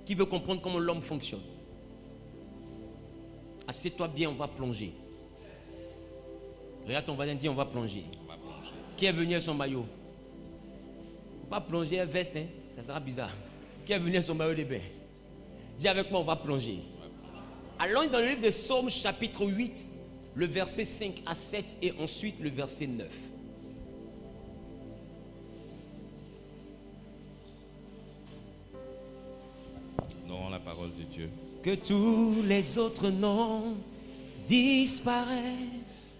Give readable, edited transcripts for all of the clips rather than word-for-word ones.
Qui veut comprendre comment l'homme fonctionne? Assieds-toi bien, on va plonger. Regarde ton voisin, dis on va plonger. Qui est venu avec son maillot? Faut pas plonger un veste, hein? Ça sera bizarre. Qui est venu avec son maillot de bain? Dis avec moi, on va plonger. Allons dans le livre de Psaume chapitre 8, le verset 5 à 7 et ensuite le verset 9. Nous la parole de Dieu. Que tous les autres noms disparaissent.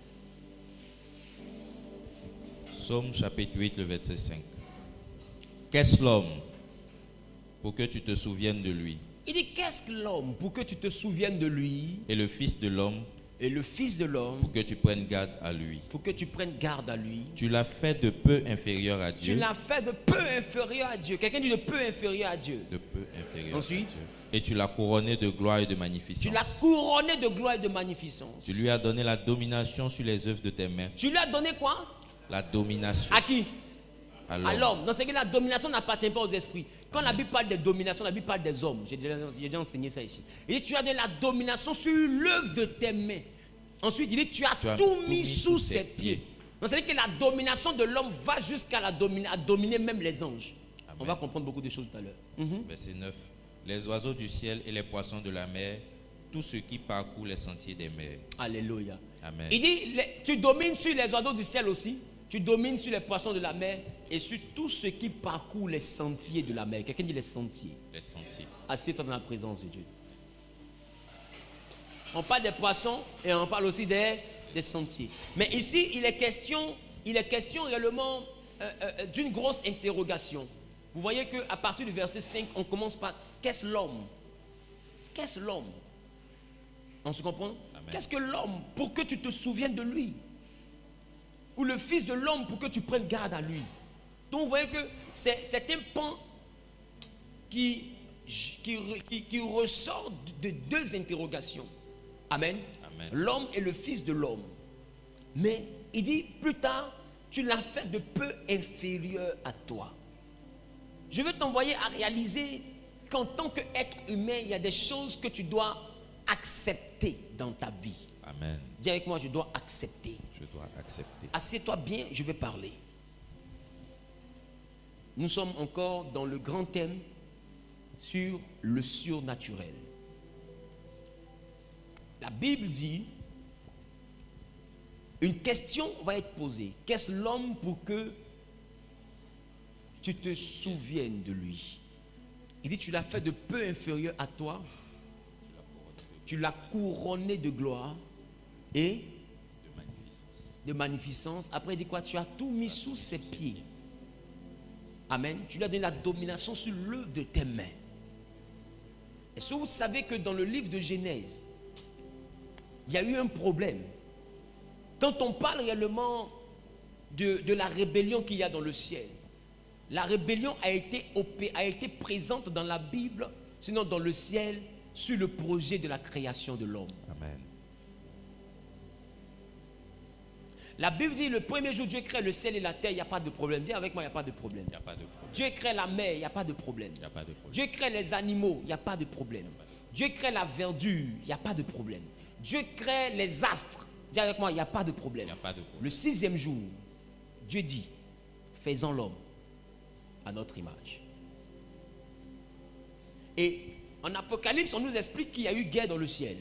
Psaume chapitre 8, le verset 5. Qu'est-ce l'homme pour que tu te souviennes de lui? Il dit, qu'est-ce que l'homme pour que tu te souviennes de lui? Et le fils de l'homme Et le fils de l'homme pour que tu prennes garde à lui. pour que tu prennes garde à lui. Tu l'as fait de peu inférieur à Tu Dieu. l'as fait de peu inférieur à Dieu. Quelqu'un dit de peu inférieur à Dieu. De peu inférieur Ensuite, à Dieu. Et tu l'as couronné de gloire et de magnificence. tu l'as couronné de gloire et de magnificence. Tu lui as donné la domination sur les œuvres de tes mains. Tu lui as donné quoi? La domination À qui? à À l'homme. l'homme. Dans ce cas, la domination n'appartient pas aux esprits. Quand la Bible parle de domination, la Bible parle des hommes. J'ai déjà enseigné ça ici. Il dit, tu as donné la domination sur l'œuvre de tes mains. Ensuite, il dit, tu as tout mis sous ses pieds. Donc, c'est-à-dire que la domination de l'homme va jusqu'à à dominer même les anges. Amen. On va comprendre beaucoup de choses tout à l'heure. Verset 9. Les oiseaux du ciel et les poissons de la mer, tout ce qui parcourt les sentiers des mers. Alléluia. Amen. Il dit, tu domines sur les oiseaux du ciel aussi. Tu domines sur les poissons de la mer et sur tout ce qui parcourt les sentiers de la mer. Quelqu'un dit les sentiers. Les sentiers. Assieds-toi dans la présence de Dieu. On parle des poissons et on parle aussi des sentiers. Mais ici, il est question réellement d'une grosse interrogation. Vous voyez qu'à partir du verset 5, on commence par qu'est-ce l'homme? Qu'est-ce l'homme? On se comprend? Amen. Qu'est-ce que l'homme pour que tu te souviennes de lui? Ou le fils de l'homme pour que tu prennes garde à lui? Donc vous voyez que c'est un pan qui ressort de deux interrogations. Amen. Amen. L'homme est le fils de l'homme. Mais il dit plus tard, tu l'as fait de peu inférieur à toi. Je veux t'envoyer à réaliser qu'en tant qu'être humain, il y a des choses que tu dois accepter dans ta vie. Amen. Dis avec moi, je dois accepter. Je dois accepter. Assieds-toi bien, je vais parler. Nous sommes encore dans le grand thème sur le surnaturel. La Bible dit, une question va être posée. Qu'est-ce l'homme pour que tu te souviennes de lui? Il dit, tu l'as fait de peu inférieur à toi. Tu l'as couronné de gloire et de magnificence. Après, il dit quoi? Tu as tout mis sous ses pieds. Amen. Tu lui as donné la domination sur l'œuvre de tes mains. Est-ce que vous savez que dans le livre de Genèse, il y a eu un problème? Quand on parle réellement de la rébellion qu'il y a dans le ciel, la rébellion a été présente dans la Bible, sinon dans le ciel, sur le projet de la création de l'homme. Amen. La Bible dit, le premier jour, Dieu crée le ciel et la terre, il n'y a pas de problème. Dis avec moi, il n'y a pas de problème. Il n'y a pas de problème. Dieu crée la mer, il n'y a pas de problème. Il n'y a pas de problème. Dieu crée les animaux, il n'y a pas de problème. Dieu crée la verdure, il n'y a pas de problème. Dieu crée les astres. Dis avec moi, il n'y a pas de problème. Il n'y a pas de problème. Le 6e jour, Dieu dit, faisons l'homme à notre image. Et en Apocalypse, on nous explique qu'il y a eu guerre dans le ciel.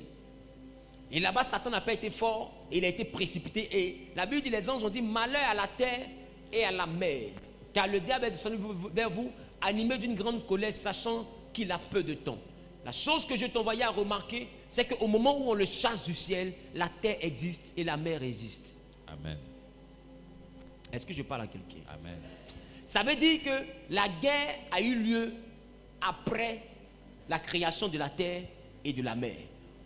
Et là-bas, Satan n'a pas été fort, il a été précipité. Et la Bible dit, les anges ont dit, malheur à la terre et à la mer. Car le diable est descendu vers vous, animé d'une grande colère, sachant qu'il a peu de temps. La chose que je t'envoyais à remarquer, c'est qu'au moment où on le chasse du ciel, la terre existe et la mer existe. Amen. Est-ce que je parle à quelqu'un? Amen. Ça veut dire que la guerre a eu lieu après la création de la terre et de la mer.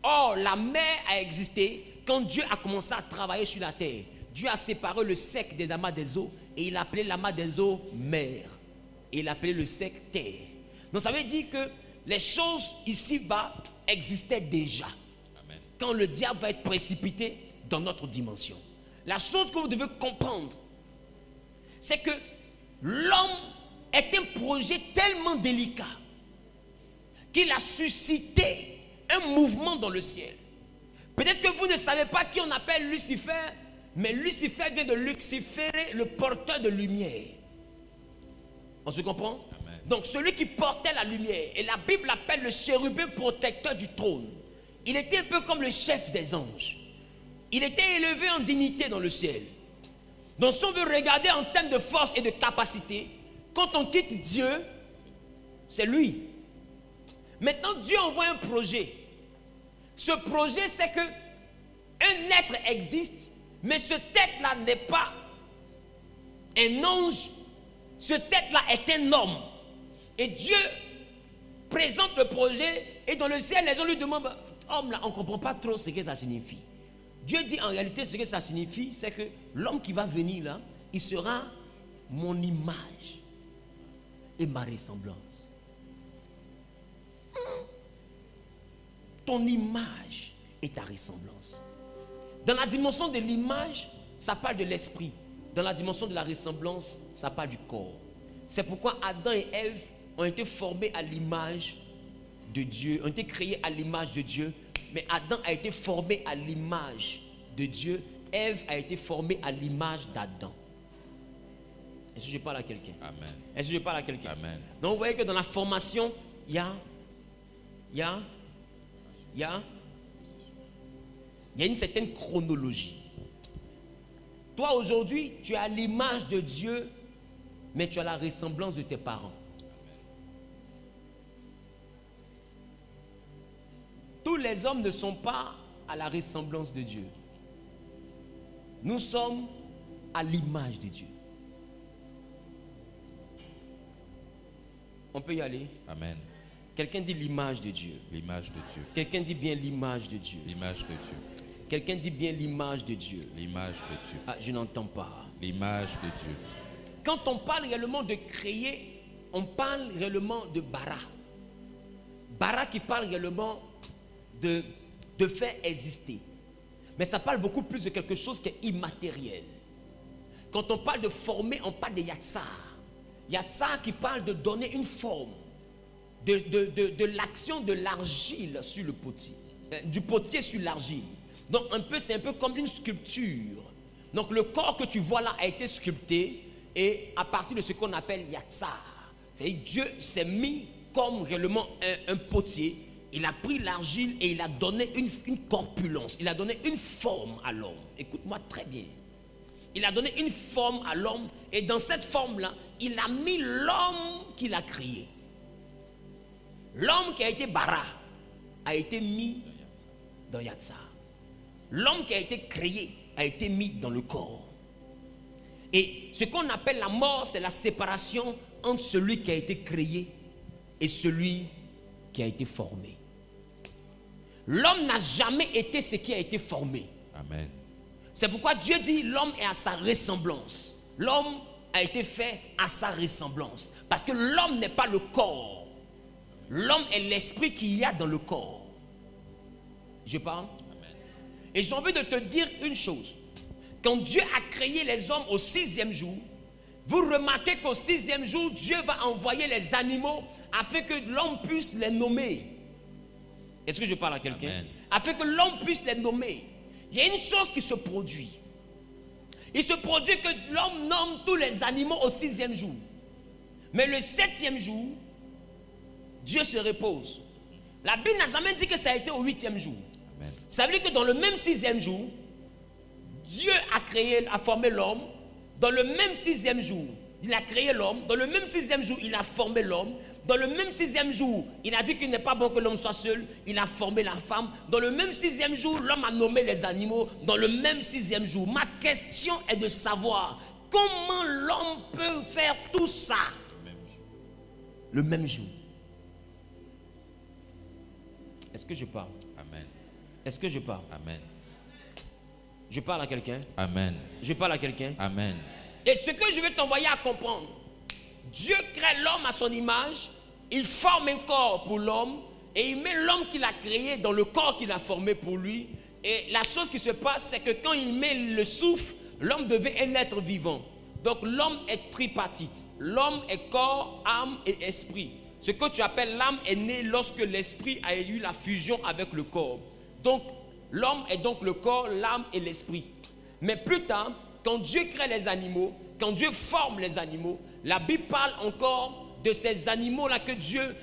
Or, la mer a existé quand Dieu a commencé à travailler sur la terre. Dieu a séparé le sec des amas des eaux et il a appelé l'amas des eaux mer. Et il a appelé le sec terre. Donc ça veut dire que les choses ici-bas existaient déjà. Amen. Quand le diable va être précipité dans notre dimension. La chose que vous devez comprendre, c'est que l'homme est un projet tellement délicat qu'il a suscité un mouvement dans le ciel. Peut-être que vous ne savez pas qui on appelle Lucifer, mais Lucifer vient de luciférer, le porteur de lumière. On se comprend? Amen. Donc celui qui portait la lumière, et la Bible l'appelle le chérubin protecteur du trône. Il était un peu comme le chef des anges. Il était élevé en dignité dans le ciel. Donc si on veut regarder en termes de force et de capacité, quand on quitte Dieu, c'est lui. Maintenant Dieu envoie un projet. Ce projet, c'est que un être existe, mais ce être-là n'est pas un ange. Ce être-là est un homme. Et Dieu présente le projet, et dans le ciel, les gens lui demandent, homme là, on ne comprend pas trop ce que ça signifie. Dieu dit en réalité ce que ça signifie, c'est que l'homme qui va venir là, il sera mon image et ma ressemblance. Ton image et ta ressemblance. Dans la dimension de l'image, ça parle de l'esprit. Dans la dimension de la ressemblance, ça parle du corps. C'est pourquoi Adam et Ève ont été formés à l'image de Dieu, ont été créés à l'image de Dieu. Mais Adam a été formé à l'image de Dieu. Ève a été formée à l'image d'Adam. Est-ce que je parle à quelqu'un? Amen. Est-ce que je parle à quelqu'un? Amen. Donc vous voyez que dans la formation, il y a une certaine chronologie. Toi aujourd'hui, tu as l'image de Dieu, mais tu as la ressemblance de tes parents. Tous les hommes ne sont pas à la ressemblance de Dieu. Nous sommes à l'image de Dieu. On peut y aller? Amen. Quelqu'un dit l'image de Dieu. L'image de Dieu. Quelqu'un dit bien l'image de Dieu. L'image de Dieu. Quelqu'un dit bien l'image de Dieu. L'image de Dieu. Ah, je n'entends pas. L'image de Dieu. Quand on parle réellement de créer, on parle réellement de bara. Bara qui parle réellement de faire exister. Mais ça parle beaucoup plus de quelque chose qui est immatériel. Quand on parle de former, on parle de yatsar. Yatsar qui parle de donner une forme. De l'action de l'argile sur le potier. Du potier sur l'argile. Donc c'est un peu comme une sculpture. Donc le corps que tu vois là a été sculpté et à partir de ce qu'on appelle yatsar. C'est-à-dire Dieu s'est mis comme réellement un potier. Il a pris l'argile et il a donné une corpulence. Il a donné une forme à l'homme. Écoute-moi très bien. Il a donné une forme à l'homme et dans cette forme-là, il a mis l'homme qu'il a créé. L'homme qui a été bara a été mis dans yatsar. L'homme qui a été créé a été mis dans le corps. Et ce qu'on appelle la mort, c'est la séparation entre celui qui a été créé et celui qui a été formé. L'homme n'a jamais été ce qui a été formé. Amen. C'est pourquoi Dieu dit l'homme est à sa ressemblance. L'homme a été fait à sa ressemblance. Parce que l'homme n'est pas le corps. L'homme est l'esprit qu'il y a dans le corps. Je parle? Amen. Et j'ai envie de te dire une chose. Quand Dieu a créé les hommes au 6e jour, vous remarquez qu'au 6e jour, Dieu va envoyer les animaux afin que l'homme puisse les nommer. Est-ce que je parle à quelqu'un? Afin que l'homme puisse les nommer. Il y a une chose qui se produit. Il se produit que l'homme nomme tous les animaux au 6e jour. Mais le 7e jour, Dieu se repose. La Bible n'a jamais dit que ça a été au 8e jour. Amen. Ça veut dire que dans le même 6e jour, Dieu a formé l'homme. Dans le même 6e jour, il a créé l'homme. Dans le même 6e jour, il a formé l'homme. Dans le même 6e jour, il a dit qu'il n'est pas bon que l'homme soit seul. Il a formé la femme. Dans le même 6e jour, l'homme a nommé les animaux. Dans le même 6e jour. Ma question est de savoir comment l'homme peut faire tout ça le même jour. Est-ce que je parle? Amen. Est-ce que je parle? Amen. Je parle à quelqu'un? Amen. Je parle à quelqu'un? Amen. Et ce que je vais t'envoyer à comprendre, Dieu crée l'homme à son image, il forme un corps pour l'homme et il met l'homme qu'il a créé dans le corps qu'il a formé pour lui. Et la chose qui se passe, c'est que quand il met le souffle, l'homme devient un être vivant. Donc l'homme est tripartite. L'homme est corps, âme et esprit. ce que tu appelles l'âme est né lorsque l'esprit a eu la fusion avec le corps. Donc, l'homme est donc le corps, l'âme et l'esprit. Mais plus tard, quand Dieu crée les animaux, quand Dieu forme les animaux, la Bible parle encore de ces animaux-là que Dieu,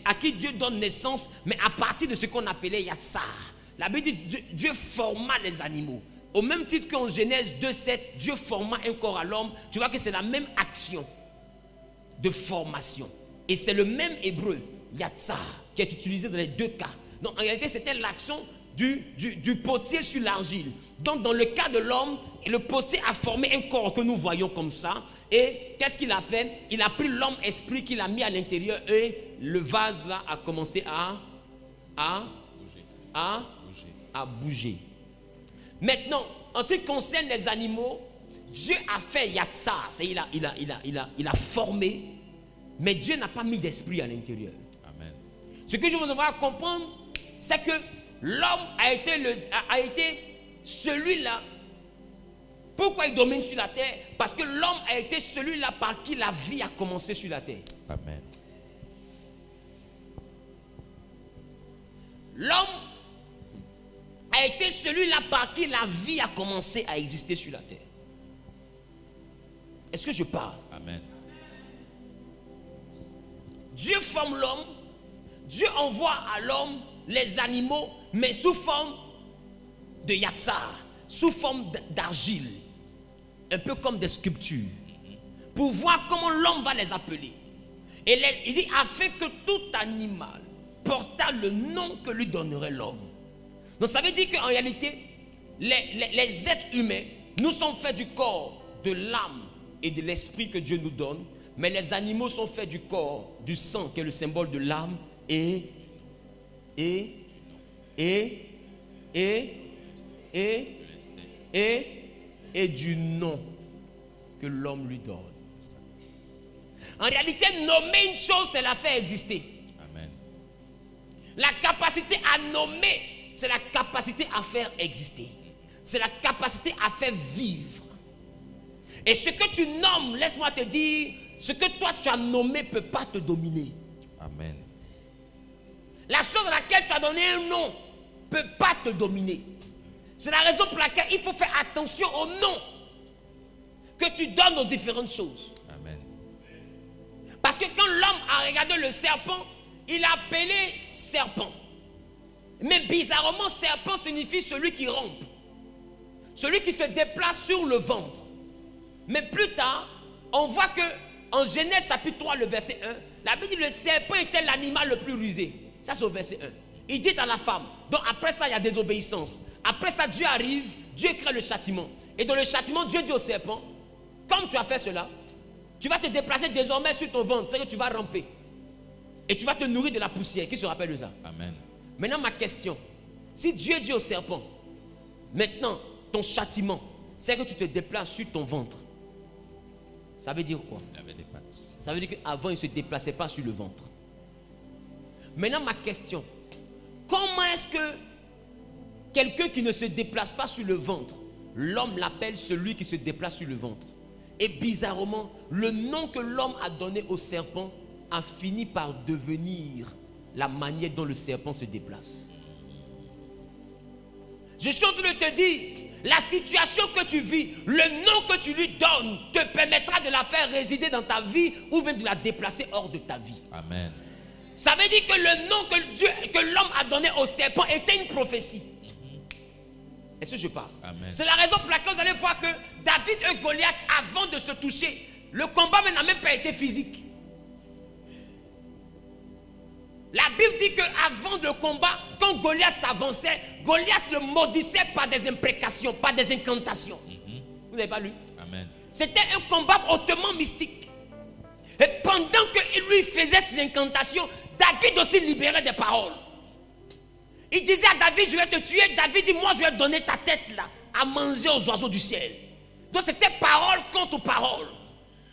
à qui Dieu donne naissance, mais à partir de ce qu'on appelait Yatsar. La Bible dit Dieu forma les animaux. Au même titre qu'en Genèse 2,7, Dieu forma un corps à l'homme. Tu vois que c'est la même action de formation. Et c'est le même hébreu, Yatsar, qui est utilisé dans les deux cas. Donc en réalité, c'était l'action du potier sur l'argile. Donc dans le cas de l'homme, le potier a formé un corps que nous voyons comme ça. Et qu'est-ce qu'il a fait? Il a pris l'homme esprit qu'il a mis à l'intérieur et le vase là a commencé à bouger. Maintenant, en ce qui concerne les animaux, Dieu a fait Yatsar, il a formé, mais Dieu n'a pas mis d'esprit à l'intérieur. Amen. Ce que je vous aimerais comprendre, c'est que l'homme a été celui-là. Pourquoi il domine sur la terre? Parce que l'homme a été celui-là par qui la vie a commencé sur la terre. Amen. L'homme a été celui-là par qui la vie a commencé à exister sur la terre. Est-ce que je parle? Amen. Dieu forme l'homme, Dieu envoie à l'homme les animaux, mais sous forme de yatsar, sous forme d'argile, un peu comme des sculptures, pour voir comment l'homme va les appeler. Et il dit, afin que tout animal porta le nom que lui donnerait l'homme. Donc ça veut dire qu'en réalité, les êtres humains, nous sommes faits du corps, de l'âme et de l'esprit que Dieu nous donne, mais les animaux sont faits du corps, du sang qui est le symbole de l'âme et du nom que l'homme lui donne. En réalité, nommer une chose, c'est la faire exister. Amen. La capacité à nommer, c'est la capacité à faire exister. C'est la capacité à faire vivre. Et ce que tu nommes, laisse-moi te dire, ce que toi tu as nommé ne peut pas te dominer. Amen. La chose à laquelle tu as donné un nom ne peut pas te dominer. C'est la raison pour laquelle il faut faire attention au nom que tu donnes aux différentes choses. Amen. Parce que quand l'homme a regardé le serpent, il a appelé serpent. Mais bizarrement, serpent signifie celui qui rampe. Celui qui se déplace sur le ventre. Mais plus tard, on voit que en Genèse chapitre 3, le verset 1, la Bible dit que le serpent était l'animal le plus rusé. Ça c'est au verset 1. Il dit à la femme, donc après ça il y a désobéissance. Après ça Dieu arrive, Dieu crée le châtiment. Et dans le châtiment, Dieu dit au serpent, comme tu as fait cela, tu vas te déplacer désormais sur ton ventre, c'est-à-dire que tu vas ramper. Et tu vas te nourrir de la poussière. Qui se rappelle de ça? Amen. Maintenant ma question, si Dieu dit au serpent, maintenant ton châtiment, c'est que tu te déplaces sur ton ventre. Ça veut dire quoi? Il avait des pattes. Ça veut dire qu'avant il ne se déplaçait pas sur le ventre. Maintenant ma question, comment est-ce que quelqu'un qui ne se déplace pas sur le ventre, l'homme l'appelle celui qui se déplace sur le ventre? Et bizarrement, le nom que l'homme a donné au serpent a fini par devenir la manière dont le serpent se déplace. Je suis en train de te dire, la situation que tu vis, le nom que tu lui donnes te permettra de la faire résider dans ta vie ou bien de la déplacer hors de ta vie. Amen. Ça veut dire que le nom que l'homme a donné au serpent était une prophétie. Est-ce que je parle? Amen. C'est la raison pour laquelle vous allez voir que David et Goliath, avant de se toucher, le combat n'a même pas été physique. La Bible dit qu'avant le combat, quand Goliath s'avançait, Goliath le maudissait par des imprécations, par des incantations. Vous n'avez pas lu? Amen. C'était un combat hautement mystique. Et pendant qu'il lui faisait ces incantations, David aussi libérait des paroles. Il disait à David, je vais te tuer. David dit, moi je vais donner ta tête là à manger aux oiseaux du ciel. Donc c'était parole contre parole.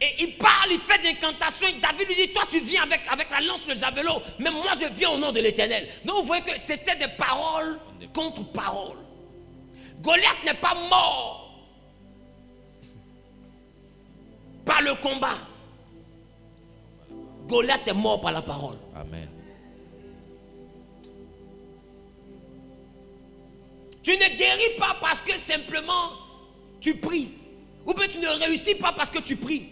Et il parle, il fait des incantations. Et David lui dit, toi tu viens avec la lance, le javelot, mais moi je viens au nom de l'Éternel. Donc vous voyez que c'était des paroles contre paroles. Goliath n'est pas mort par le combat. Goliath est mort par la parole. Amen. Tu ne guéris pas parce que simplement tu pries. Ou bien tu ne réussis pas parce que tu pries.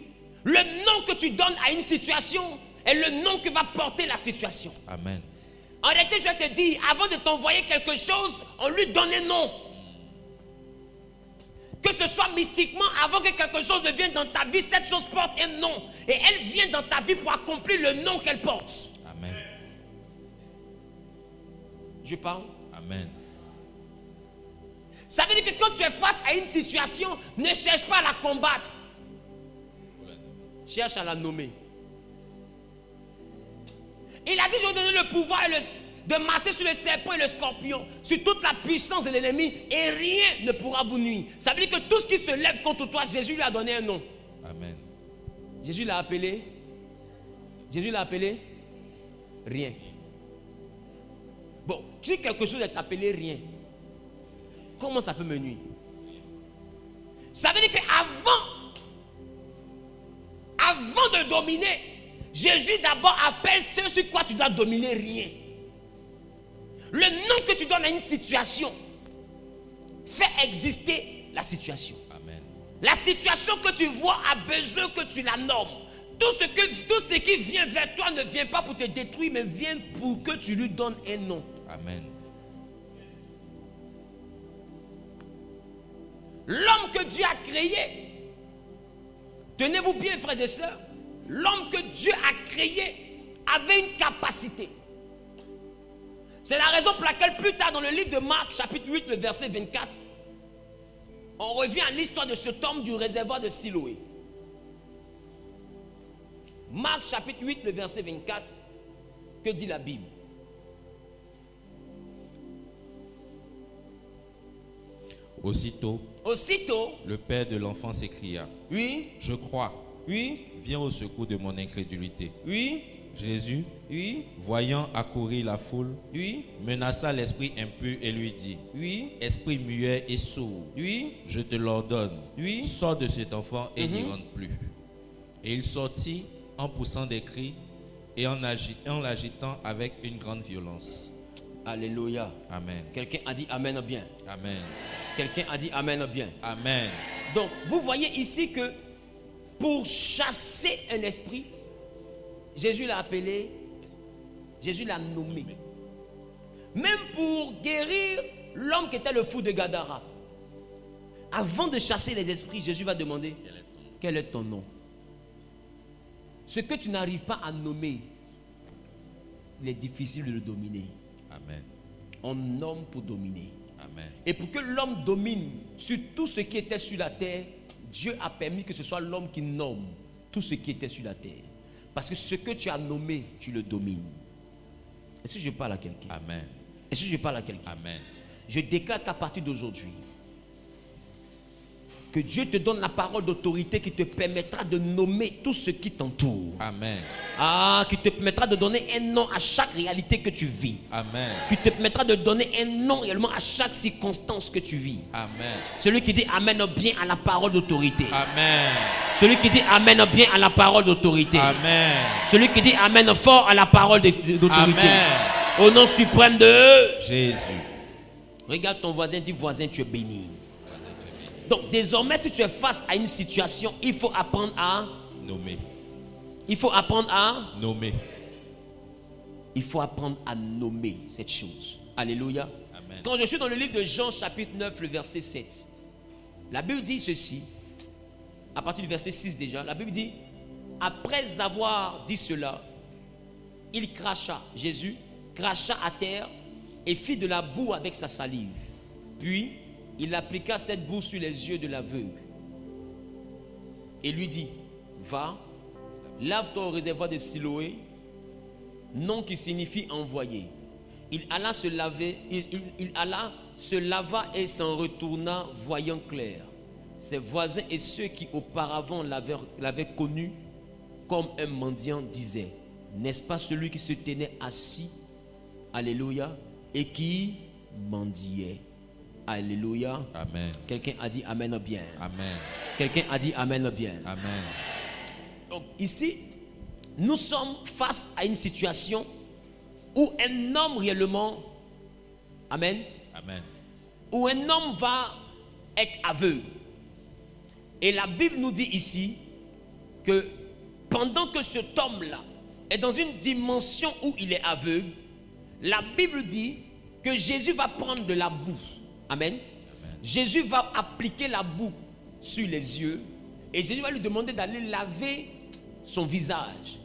Le nom que tu donnes à une situation est le nom que va porter la situation. Amen. En réalité, je te dis, avant de t'envoyer quelque chose, on lui donne un nom. Que ce soit mystiquement, avant que quelque chose ne vienne dans ta vie, cette chose porte un nom. Et elle vient dans ta vie pour accomplir le nom qu'elle porte. Amen. Je parle. Amen. Ça veut dire que quand tu es face à une situation, ne cherche pas à la combattre. Cherche à la nommer. Il a dit, je vais donner le pouvoir de marcher sur le serpent et le scorpion, sur toute la puissance de l'ennemi, et rien ne pourra vous nuire. Ça veut dire que tout ce qui se lève contre toi, Jésus lui a donné un nom. Amen. Jésus l'a appelé. Jésus l'a appelé rien. Bon, si quelque chose est appelé rien, comment ça peut me nuire? Ça veut dire qu'avant de dominer, Jésus d'abord appelle ce sur quoi tu dois dominer rien. Le nom que tu donnes à une situation fait exister la situation. Amen. La situation que tu vois a besoin que tu la nommes. Tout ce qui vient vers toi ne vient pas pour te détruire, mais vient pour que tu lui donnes un nom. Amen. L'homme que Dieu a créé, tenez-vous bien frères et sœurs, l'homme que Dieu a créé avait une capacité. C'est la raison pour laquelle plus tard dans le livre de Marc, chapitre 8, le verset 24, on revient à l'histoire de cet homme du réservoir de Siloé. Marc chapitre 8, le verset 24, que dit la Bible? Aussitôt, le père de l'enfant s'écria, oui, je crois, oui, viens au secours de mon incrédulité. oui, Jésus, oui, voyant accourir la foule, oui, menaça l'esprit impur et lui dit, oui, esprit muet et sourd, oui, je te l'ordonne, oui, sors de cet enfant et n'y Mhm. rentre plus. Et il sortit en poussant des cris et en l'agitant avec une grande violence. alléluia. Amen. Quelqu'un a dit amen bien. Amen. Quelqu'un a dit amen bien. Amen. Donc, vous voyez ici que pour chasser un esprit, Jésus l'a appelé, Jésus l'a nommé. Même pour guérir l'homme qui était le fou de Gadara, avant de chasser les esprits, Jésus va demander, quel est ton nom? Ce que tu n'arrives pas à nommer, il est difficile de le dominer. Amen. On nomme pour dominer. Amen. Et pour que l'homme domine sur tout ce qui était sur la terre, Dieu a permis que ce soit l'homme qui nomme tout ce qui était sur la terre. Parce que ce que tu as nommé, tu le domines. Est-ce que je parle à quelqu'un? Amen. Est-ce que je parle à quelqu'un? Amen. Je déclare qu'à partir d'aujourd'hui, que Dieu te donne la parole d'autorité qui te permettra de nommer tout ce qui t'entoure. Amen. Ah, qui te permettra de donner un nom à chaque réalité que tu vis. Amen. Qui te permettra de donner un nom réellement à chaque circonstance que tu vis. Amen. Celui qui dit Amen bien à la parole d'autorité. Amen. Celui qui dit Amen bien à la parole d'autorité. Amen. Celui qui dit Amen fort à la parole d'autorité. Amen. Au nom suprême de Jésus. Regarde ton voisin, dis voisin, tu es béni. Donc désormais, si tu es face à une situation, il faut apprendre à Nommer. Il faut apprendre à Nommer. Il faut apprendre à nommer cette chose. Alléluia. Amen. Quand je suis dans le livre de Jean chapitre 9, le verset 7, la Bible dit ceci, à partir du verset 6 déjà, la Bible dit, après avoir dit cela, il cracha, Jésus cracha à terre et fit de la boue avec sa salive. Puis, il appliqua cette boue sur les yeux de l'aveugle et lui dit, va, lave-toi au réservoir de Siloé, nom qui signifie envoyé. Il alla se laver, il alla, se lava et s'en retourna voyant clair. Ses voisins et ceux qui auparavant l'avaient connu comme un mendiant disaient, n'est-ce pas celui qui se tenait assis, alléluia, et qui mendiait? Alléluia. Amen. Quelqu'un a dit amen bien. Amen. Quelqu'un a dit amen bien. Amen. Donc ici, nous sommes face à une situation où un homme réellement, amen, Amen. où un homme va être aveugle. Et la Bible nous dit ici que pendant que cet homme-là est dans une dimension où il est aveugle, la Bible dit que Jésus va prendre de la boue. Amen. Amen. Jésus va appliquer la boue sur les yeux et Jésus va lui demander d'aller laver son visage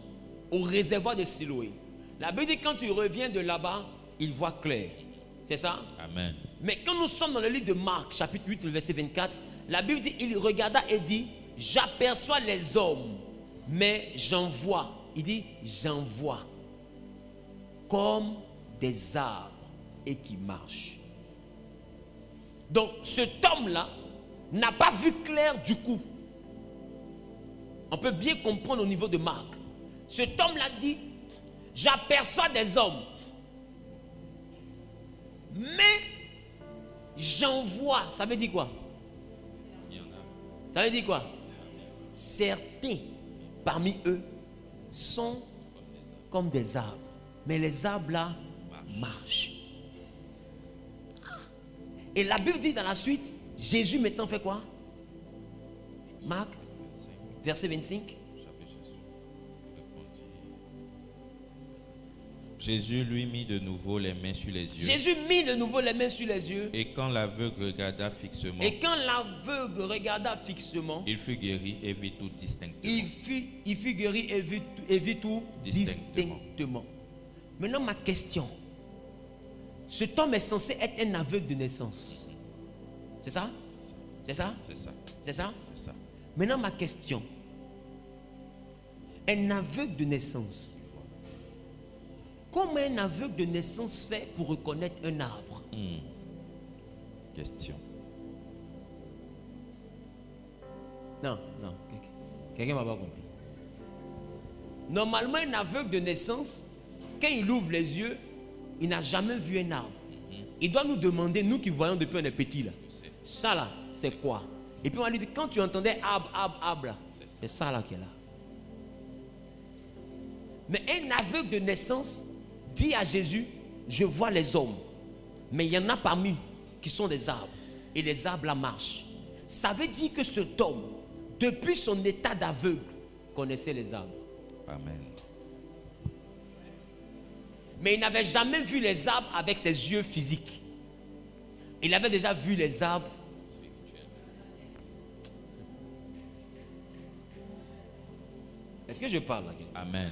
au réservoir de Siloé. La Bible dit que quand tu reviens de là-bas, il voit clair. C'est ça? Amen. Mais quand nous sommes dans le livre de Marc, chapitre 8, le verset 24, la Bible dit, il regarda et dit, j'aperçois les hommes, mais j'en vois. Il dit, j'en vois comme des arbres et qui marchent. Donc, cet homme-là n'a pas vu clair du coup. On peut bien comprendre au niveau de Marc. Cet homme-là dit, j'aperçois des hommes, mais j'en vois. Ça veut dire quoi? Ça veut dire quoi? Certains parmi eux sont comme des arbres. Mais les arbres là marchent. Et la Bible dit dans la suite, Jésus maintenant fait quoi? Marc, verset 25. Jésus lui mit de nouveau les mains sur les yeux. Jésus mit de nouveau les mains sur les yeux. Et quand l'aveugle regarda fixement, Et quand l'aveugle regarda fixement, il fut guéri et vit tout distinctement. il fut guéri et vit tout distinctement. Maintenant, ma question. Cet homme est censé être un aveugle de naissance. C'est ça? C'est ça? C'est ça. C'est ça? C'est ça. Maintenant, ma question. Un aveugle de naissance. Comment un aveugle de naissance fait pour reconnaître un arbre? Question. Non. Quelqu'un m'a pas compris. Normalement, un aveugle de naissance, quand il ouvre les yeux, il n'a jamais vu un arbre. Il doit nous demander, nous qui voyons depuis on est petit là, ça là, c'est quoi? Et puis on lui dit, quand tu entendais arbre là, c'est ça là qui est là. Mais un aveugle de naissance dit à Jésus, je vois les hommes, mais il y en a parmi qui sont des arbres, et les arbres là marchent. Ça veut dire que cet homme, depuis son état d'aveugle, connaissait les arbres. Amen. Mais il n'avait jamais vu les arbres avec ses yeux physiques. Il avait déjà vu les arbres. Est-ce que je parle là? Amen.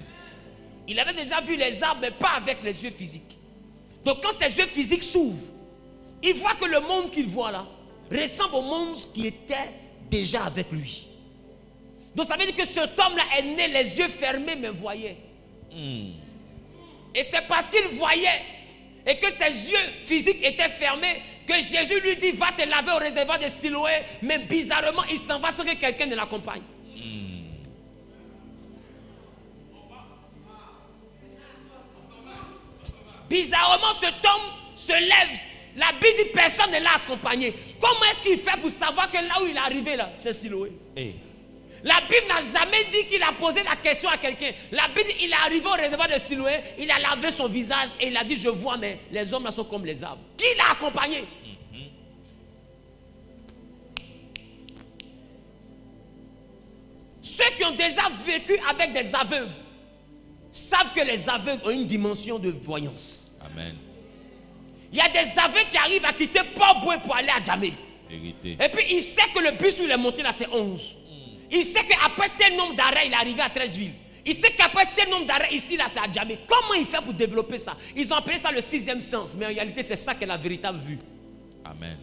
Il avait déjà vu les arbres, mais pas avec les yeux physiques. Donc quand ses yeux physiques s'ouvrent, il voit que le monde qu'il voit là ressemble au monde qui était déjà avec lui. Donc ça veut dire que cet homme-là est né les yeux fermés, mais voyait. Et c'est parce qu'il voyait et que ses yeux physiques étaient fermés que Jésus lui dit, va te laver au réservoir de Siloé. Mais bizarrement, il s'en va sans que quelqu'un ne l'accompagne. Bizarrement, cet homme se lève. La Bible dit personne ne l'a accompagné. Comment est-ce qu'il fait pour savoir que là où il est arrivé, là, c'est Siloé? La Bible n'a jamais dit qu'il a posé la question à quelqu'un. La Bible dit qu'il est arrivé au réservoir de Siloé, il a lavé son visage et il a dit, je vois, mais les hommes là sont comme les arbres. Qui l'a accompagné? Ceux qui ont déjà vécu avec des aveugles savent que les aveugles ont une dimension de voyance. Amen. Il y a des aveugles qui arrivent à quitter Port-Boué pour aller à Djamé. Vérité. Et puis il sait que le bus où il est monté là c'est 11. Il sait qu'après tel nombre d'arrêts il est arrivé à 13 villes. Il sait qu'après tel nombre d'arrêts ici là c'est à Djamé. Comment il fait pour développer ça? Ils ont appelé ça le sixième sens. Mais en réalité c'est ça qu'est la véritable vue. Amen.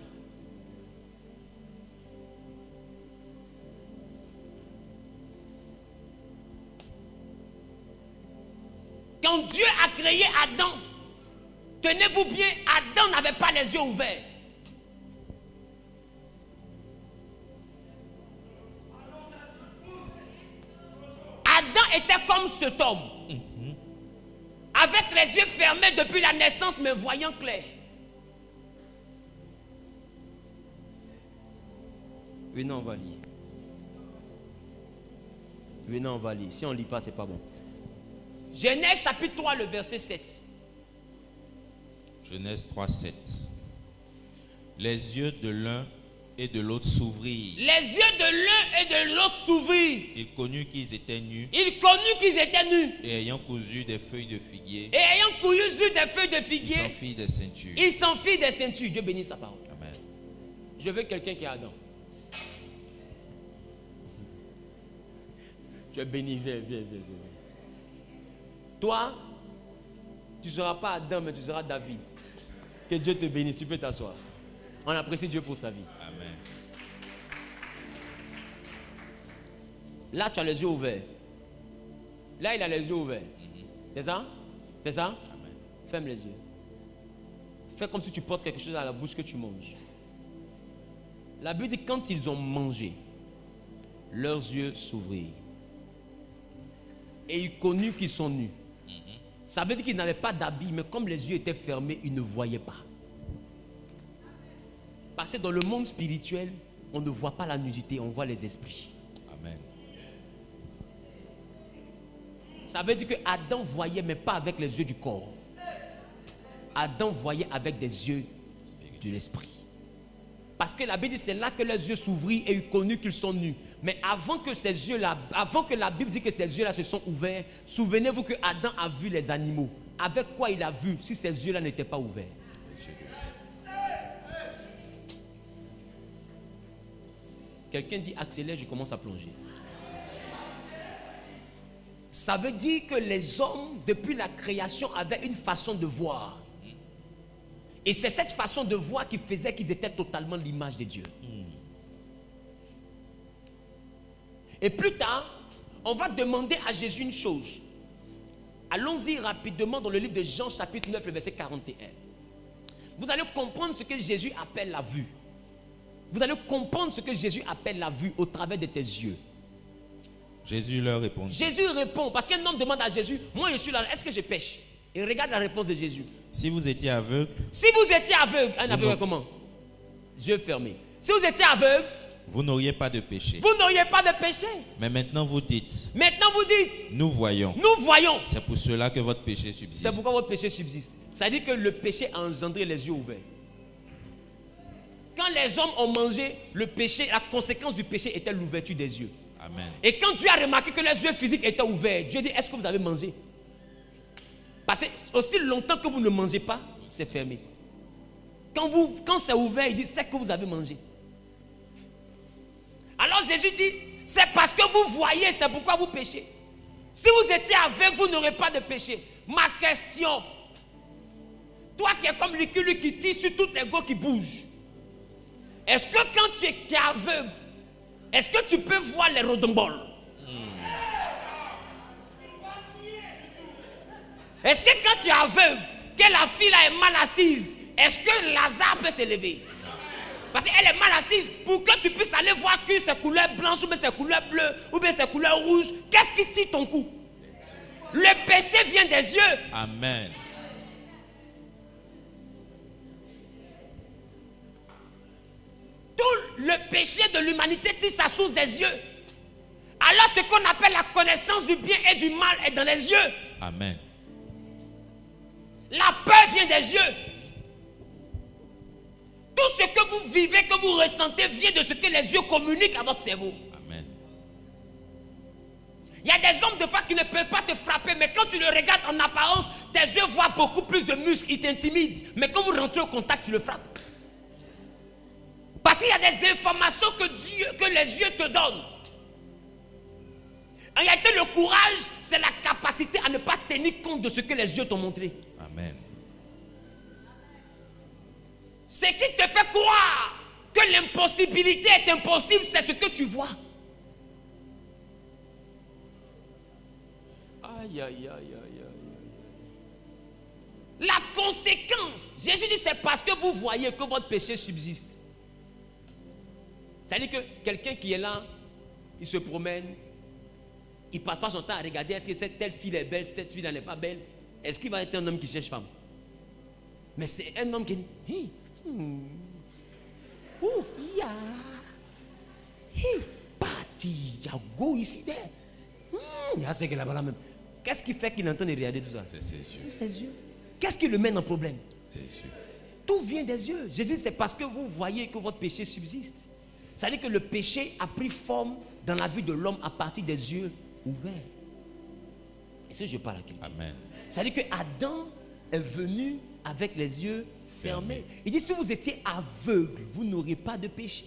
Quand Dieu a créé Adam, tenez-vous bien, Adam n'avait pas les yeux ouverts. Adam était comme cet homme, avec les yeux fermés depuis la naissance, mais voyant clair. Venez, on va lire. Venez, on va lire. Si on ne lit pas, c'est pas bon. Genèse chapitre 3, le verset 7. Genèse 3, 7. Les yeux de l'un et de l'autre s'ouvrirent. Les yeux de l'un et de l'autre s'ouvrirent. Il connut qu'ils étaient nus. Il connut qu'ils étaient nus. Et ayant cousu des feuilles de figuier, Et ayant cousu des feuilles de il figuier, s'enfit des ceintures. il s'enfuit des ceintures. Dieu bénisse sa parole. Amen. Je veux quelqu'un qui est Adam. Tu es béni, viens. Toi, tu ne seras pas Adam, mais tu seras David. Que Dieu te bénisse, tu peux t'asseoir. On apprécie Dieu pour sa vie. Amen. Là, tu as les yeux ouverts. Là, il a les yeux ouverts. C'est ça? C'est ça? Amen. Ferme les yeux. Fais comme si tu portes quelque chose à la bouche que tu manges. La Bible dit quand ils ont mangé, leurs yeux s'ouvrirent. Et ils connurent qu'ils sont nus. Ça veut dire qu'ils n'avaient pas d'habits, mais comme les yeux étaient fermés, ils ne voyaient pas. Parce que dans le monde spirituel, on ne voit pas la nudité, on voit les esprits. Amen. Ça veut dire que Adam voyait, mais pas avec les yeux du corps. Adam voyait avec des yeux de l'esprit. Parce que la Bible dit c'est là que les yeux s'ouvrirent et ils connurent qu'ils sont nus. Mais avant que ces yeux-là, avant que la Bible dit que ces yeux-là se sont ouverts, souvenez-vous que Adam a vu les animaux. Avec quoi il a vu si ces yeux-là n'étaient pas ouverts? Quelqu'un dit accélère, je commence à plonger. Ça veut dire que les hommes, depuis la création, avaient une façon de voir. Et c'est cette façon de voir qui faisait qu'ils étaient totalement l'image de Dieu. Et plus tard, on va demander à Jésus une chose. Allons-y rapidement dans le livre de Jean chapitre 9, le verset 41. Vous allez comprendre ce que Jésus appelle la vue. Vous allez comprendre ce que Jésus appelle la vue au travers de tes yeux. Jésus leur répondit. Jésus répond, parce qu'un homme demande à Jésus, moi je suis là, est-ce que je pêche? Et regarde la réponse de Jésus. Si vous étiez aveugle, Si vous étiez aveugle, un aveugle comment? Yeux fermés. Si vous étiez aveugle, vous n'auriez pas de péché. vous n'auriez pas de péché. Mais maintenant vous dites, Maintenant vous dites, nous voyons. nous voyons. C'est pour cela que votre péché subsiste. C'est pourquoi votre péché subsiste. Ça dit que le péché a engendré les yeux ouverts. Quand les hommes ont mangé, le péché, la conséquence du péché était l'ouverture des yeux. Amen. Et quand Dieu a remarqué que les yeux physiques étaient ouverts, Dieu dit, est-ce que vous avez mangé? Parce que aussi longtemps que vous ne mangez pas, c'est fermé. Quand c'est ouvert, il dit, c'est que vous avez mangé. Alors Jésus dit, c'est parce que vous voyez, c'est pourquoi vous péchez. Si vous étiez aveugle, vous n'aurez pas de péché. Ma question, toi qui es comme l'écureuil qui tire sur toutes les go qui bougent, est-ce que quand tu es aveugle, est-ce que tu peux voir les rodomboles? Est-ce que quand tu es aveugle, que la fille là est mal assise, est-ce que Lazare peut se lever? Parce qu'elle est mal assise. Pour que tu puisses aller voir que c'est couleur blanche ou bien c'est couleur bleue ou bien c'est couleur rouge, qu'est-ce qui tire ton cou? Le péché vient des yeux. Amen. Tout le péché de l'humanité tire sa source des yeux. Alors ce qu'on appelle la connaissance du bien et du mal est dans les yeux. Amen. La peur vient des yeux. Tout ce que vous vivez, que vous ressentez, vient de ce que les yeux communiquent à votre cerveau. Amen. Il y a des hommes de foi qui ne peuvent pas te frapper, mais quand tu le regardes en apparence, tes yeux voient beaucoup plus de muscles, ils t'intimident. Mais quand vous rentrez au contact, tu le frappes. Parce qu'il y a des informations que les yeux te donnent. En réalité, le courage, c'est la capacité à ne pas tenir compte de ce que les yeux t'ont montré. Amen. Ce qui te fait croire que l'impossibilité est impossible, c'est ce que tu vois. Aïe, aïe, aïe, aïe, aïe. La conséquence, Jésus dit, c'est parce que vous voyez que votre péché subsiste. C'est-à-dire que quelqu'un qui est là, il se promène, il ne passe pas son temps à regarder est-ce que cette telle fille est belle, cette fille n'est pas belle. Est-ce qu'il va être un homme qui cherche femme? Mais c'est un homme qui dit, hey, parti, il y a go ici, il y a ce que là-bas même. Qu'est-ce qui fait qu'il entend et regarder tout ça? C'est ses yeux. C'est ses yeux. Qu'est-ce qui le mène en problème? Ses yeux. Tout vient des yeux. Jésus dit, c'est parce que vous voyez que votre péché subsiste. Ça veut dire que le péché a pris forme dans la vie de l'homme à partir des yeux ouverts. Est-ce que je parle à quelqu'un? Amen. Ça veut dire que Adam est venu avec les yeux fermés. Il dit, si vous étiez aveugle, vous n'aurez pas de péché.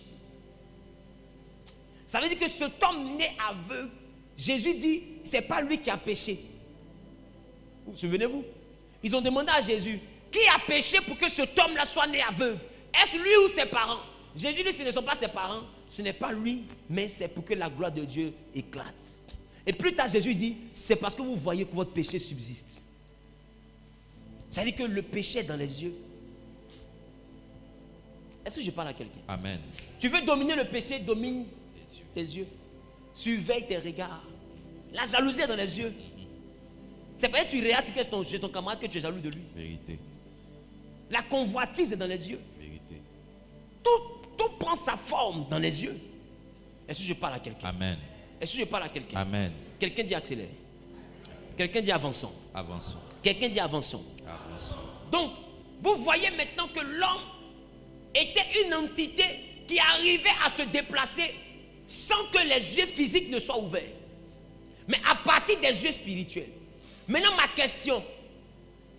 Ça veut dire que cet homme né aveugle, Jésus dit, c'est pas lui qui a péché. Vous souvenez-vous? Ils ont demandé à Jésus, qui a péché pour que cet homme-là soit né aveugle? Est-ce lui ou ses parents? Jésus dit, ce ne sont pas ses parents, ce n'est pas lui, mais c'est pour que la gloire de Dieu éclate. Et plus tard, Jésus dit, c'est parce que vous voyez que votre péché subsiste. Ça veut dire que le péché est dans les yeux. Est-ce que je parle à quelqu'un? Amen. Tu veux dominer le péché, domine tes yeux. Surveille tes regards. La jalousie est dans les yeux. C'est pas que tu regardes chez ton camarade que tu es jaloux de lui. Vérité. La convoitise est dans les yeux. Vérité. Tout prend sa forme dans les yeux. Est-ce que je parle à quelqu'un? Amen. Est-ce que je parle à quelqu'un? Amen. Quelqu'un dit accélère. Quelqu'un dit avançons. Avançons. Quelqu'un dit avançons. Avançons. Donc, vous voyez maintenant que l'homme était une entité qui arrivait à se déplacer sans que les yeux physiques ne soient ouverts. Mais à partir des yeux spirituels. Maintenant, ma question,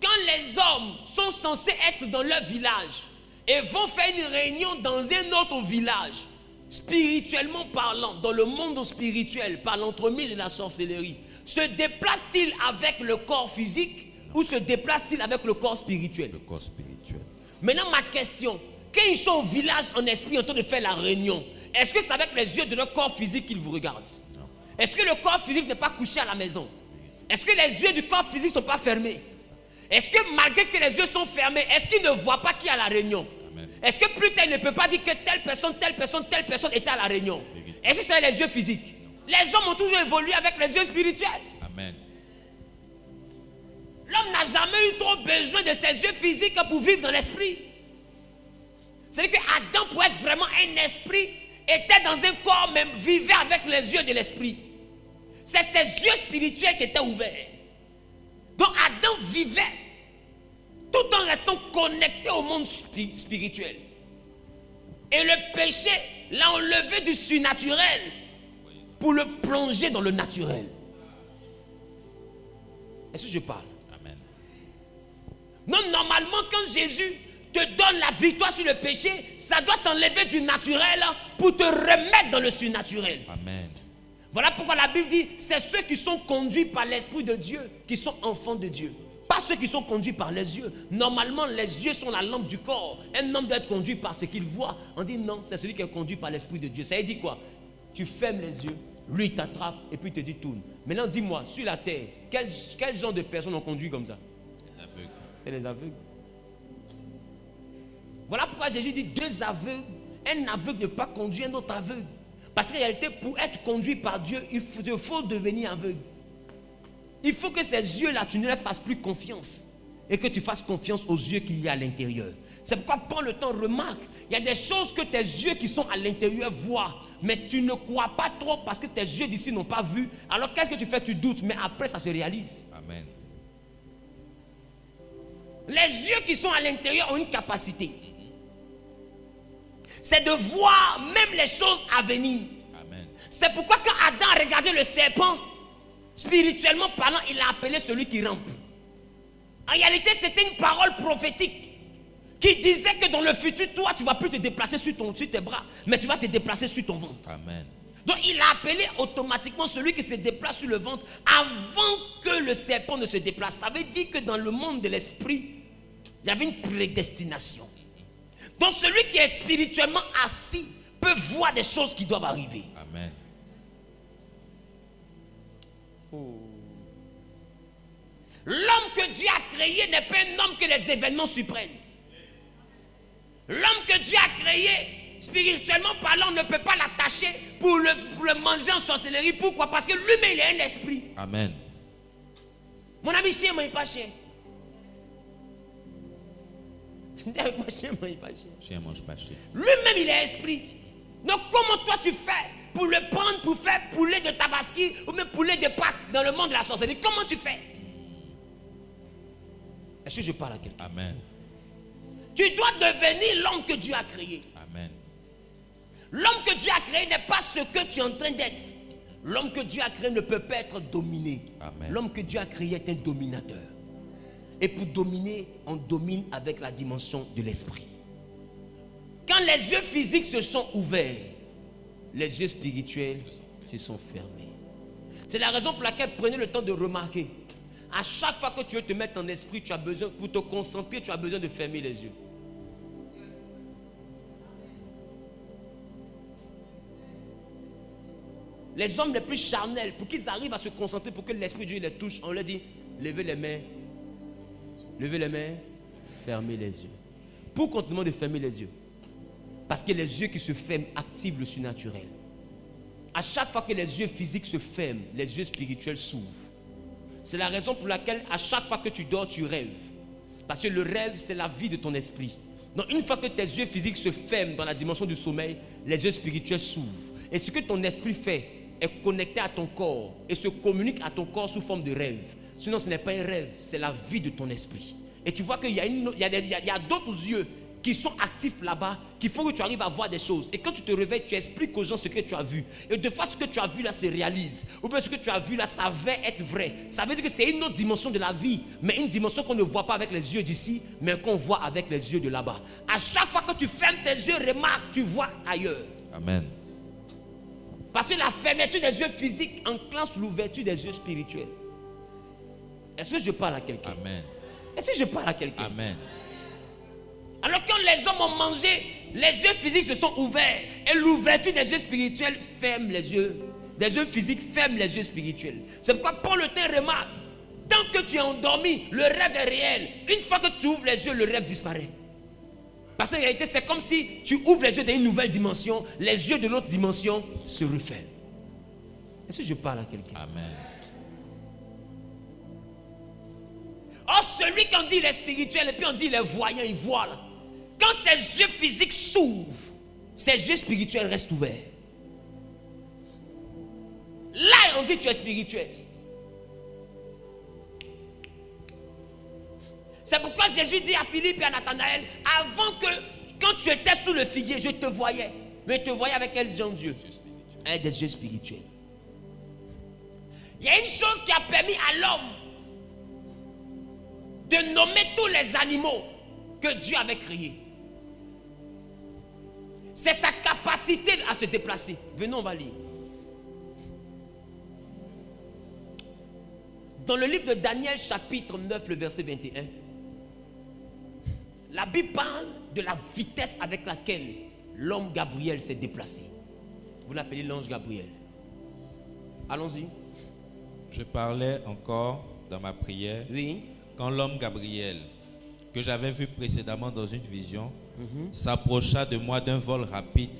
quand les hommes sont censés être dans leur village et vont faire une réunion dans un autre village, spirituellement parlant, dans le monde spirituel, par l'entremise de la sorcellerie, se déplacent-ils avec le corps physique ou se déplacent-ils avec le corps spirituel? Le corps spirituel. Maintenant, ma question, quand ils sont au village en esprit en train de faire la réunion, est-ce que c'est avec les yeux de leur corps physique qu'ils vous regardent? Non. Est-ce que le corps physique n'est pas couché à la maison? Est-ce que les yeux du corps physique ne sont pas fermés? Est-ce que malgré que les yeux sont fermés, est-ce qu'ils ne voient pas qui est à la réunion? Amen. Est-ce que plus tard il ne peut pas dire que telle personne était à la réunion? Est-ce que c'est les yeux physiques? Les hommes ont toujours évolué avec les yeux spirituels. Amen. L'homme n'a jamais eu trop besoin de ses yeux physiques pour vivre dans l'esprit. C'est-à-dire qu'Adam, pour être vraiment un esprit, était dans un corps, même vivait avec les yeux de l'esprit. C'est ses yeux spirituels qui étaient ouverts. Donc Adam vivait tout en restant connecté au monde spirituel. Et le péché l'a enlevé du surnaturel pour le plonger dans le naturel. Est-ce que je parle? Amen. Non, normalement, quand Jésus te donne la victoire sur le péché, ça doit t'enlever du naturel pour te remettre dans le surnaturel. Amen. Voilà pourquoi la Bible dit, c'est ceux qui sont conduits par l'Esprit de Dieu qui sont enfants de Dieu. Pas ceux qui sont conduits par les yeux. Normalement, les yeux sont la lampe du corps. Un homme doit être conduit par ce qu'il voit. On dit non, c'est celui qui est conduit par l'Esprit de Dieu. Ça veut dire quoi? Tu fermes les yeux, lui il t'attrape et puis il te dit tourne. Maintenant dis-moi, sur la terre, quel genre de personnes ont conduit comme ça? Les aveugles. C'est les aveugles. Voilà pourquoi Jésus dit deux aveugles. Un aveugle ne peut pas conduire un autre aveugle. Parce qu'en réalité, pour être conduit par Dieu, il faut devenir aveugle. Il faut que ces yeux-là, tu ne leur fasses plus confiance. Et que tu fasses confiance aux yeux qu'il y a à l'intérieur. C'est pourquoi, prends le temps, remarque. Il y a des choses que tes yeux qui sont à l'intérieur voient. Mais tu ne crois pas trop parce que tes yeux d'ici n'ont pas vu. Alors qu'est-ce que tu fais? Tu doutes. Mais après, ça se réalise. Amen. Les yeux qui sont à l'intérieur ont une capacité. C'est de voir même les choses à venir. Amen. C'est pourquoi quand Adam a regardé le serpent, spirituellement parlant, il a appelé celui qui rampe. En réalité, c'était une parole prophétique qui disait que dans le futur, toi, tu ne vas plus te déplacer sur tes bras, mais tu vas te déplacer sur ton ventre. Amen. Donc, il a appelé automatiquement celui qui se déplace sur le ventre avant que le serpent ne se déplace. Ça veut dire que dans le monde de l'esprit, il y avait une prédestination. Donc celui qui est spirituellement assis peut voir des choses qui doivent arriver. Amen. Oh. L'homme que Dieu a créé n'est pas un homme que les événements surprennent. L'homme que Dieu a créé, spirituellement parlant, ne peut pas l'attacher pour le manger en sorcellerie. Pourquoi? Parce que lui-même, il est un esprit. Amen. Mon ami, chien, moi, il n'est pas chien. Avec moi, chien, moi, il n'est pas chien. Chien mange pas chien. Lui-même, il est esprit. Donc, comment toi tu fais pour le prendre pour faire poulet de Tabaski ou même poulet de Pâques dans le monde de la sorcellerie. Comment tu fais? Est-ce que je parle à quelqu'un? Amen. Tu dois devenir l'homme que Dieu a créé. Amen. L'homme que Dieu a créé n'est pas ce que tu es en train d'être. L'homme que Dieu a créé ne peut pas être dominé. Amen. L'homme que Dieu a créé est un dominateur. Et pour dominer, on domine avec la dimension de l'esprit. Quand les yeux physiques se sont ouverts, les yeux spirituels se sont fermés. C'est la raison pour laquelle prenez le temps de remarquer. À chaque fois que tu veux te mettre en esprit, tu as besoin, pour te concentrer, tu as besoin de fermer les yeux. Les hommes les plus charnels, pour qu'ils arrivent à se concentrer, pour que l'Esprit de Dieu les touche, on leur dit, levez les mains, fermez les yeux. Pourquoi on te demande de fermer les yeux? Parce que les yeux qui se ferment activent le surnaturel. À chaque fois que les yeux physiques se ferment, les yeux spirituels s'ouvrent. C'est la raison pour laquelle à chaque fois que tu dors, tu rêves. Parce que le rêve, c'est la vie de ton esprit. Donc une fois que tes yeux physiques se ferment dans la dimension du sommeil, les yeux spirituels s'ouvrent. Et ce que ton esprit fait est connecté à ton corps et se communique à ton corps sous forme de rêve. Sinon, ce n'est pas un rêve, c'est la vie de ton esprit. Et tu vois qu'il y a d'autres yeux qui sont actifs là-bas, qui font que tu arrives à voir des choses. Et quand tu te réveilles, tu expliques aux gens ce que tu as vu. Et de fois, ce que tu as vu là se réalise. Ou bien ce que tu as vu là, ça va être vrai. Ça veut dire que c'est une autre dimension de la vie, mais une dimension qu'on ne voit pas avec les yeux d'ici, mais qu'on voit avec les yeux de là-bas. À chaque fois que tu fermes tes yeux, remarque, tu vois ailleurs. Amen. Parce que la fermeture des yeux physiques enclenche l'ouverture des yeux spirituels. Est-ce que je parle à quelqu'un? Amen. Est-ce que je parle à quelqu'un? Amen. Alors quand les hommes ont mangé, les yeux physiques se sont ouverts et l'ouverture des yeux spirituels ferme les yeux. Des yeux physiques ferment les yeux spirituels. C'est pourquoi Paul le temps remarque, tant que tu es endormi, le rêve est réel. Une fois que tu ouvres les yeux, le rêve disparaît. Parce qu'en réalité, c'est comme si tu ouvres les yeux d'une nouvelle dimension, les yeux de l'autre dimension se referment. Est-ce que je parle à quelqu'un? Amen. Or, celui qu'on dit il est spirituel et puis on dit il est voyant, il voit là. Quand ses yeux physiques s'ouvrent, ses yeux spirituels restent ouverts. Là, on dit tu es spirituel. C'est pourquoi Jésus dit à Philippe et à Nathanaël, avant que, quand tu étais sous le figuier, je te voyais. Mais je te voyais avec quels yeux Dieu? Avec des yeux spirituels. Il y a une chose qui a permis à l'homme de nommer tous les animaux que Dieu avait créés. C'est sa capacité à se déplacer. Venons, on va lire. Dans le livre de Daniel, chapitre 9, le verset 21, la Bible parle de la vitesse avec laquelle l'homme Gabriel s'est déplacé. Vous l'appelez l'ange Gabriel. Allons-y. Je parlais encore dans ma prière. Oui. Quand l'homme Gabriel, que j'avais vu précédemment dans une vision, s'approcha de moi d'un vol rapide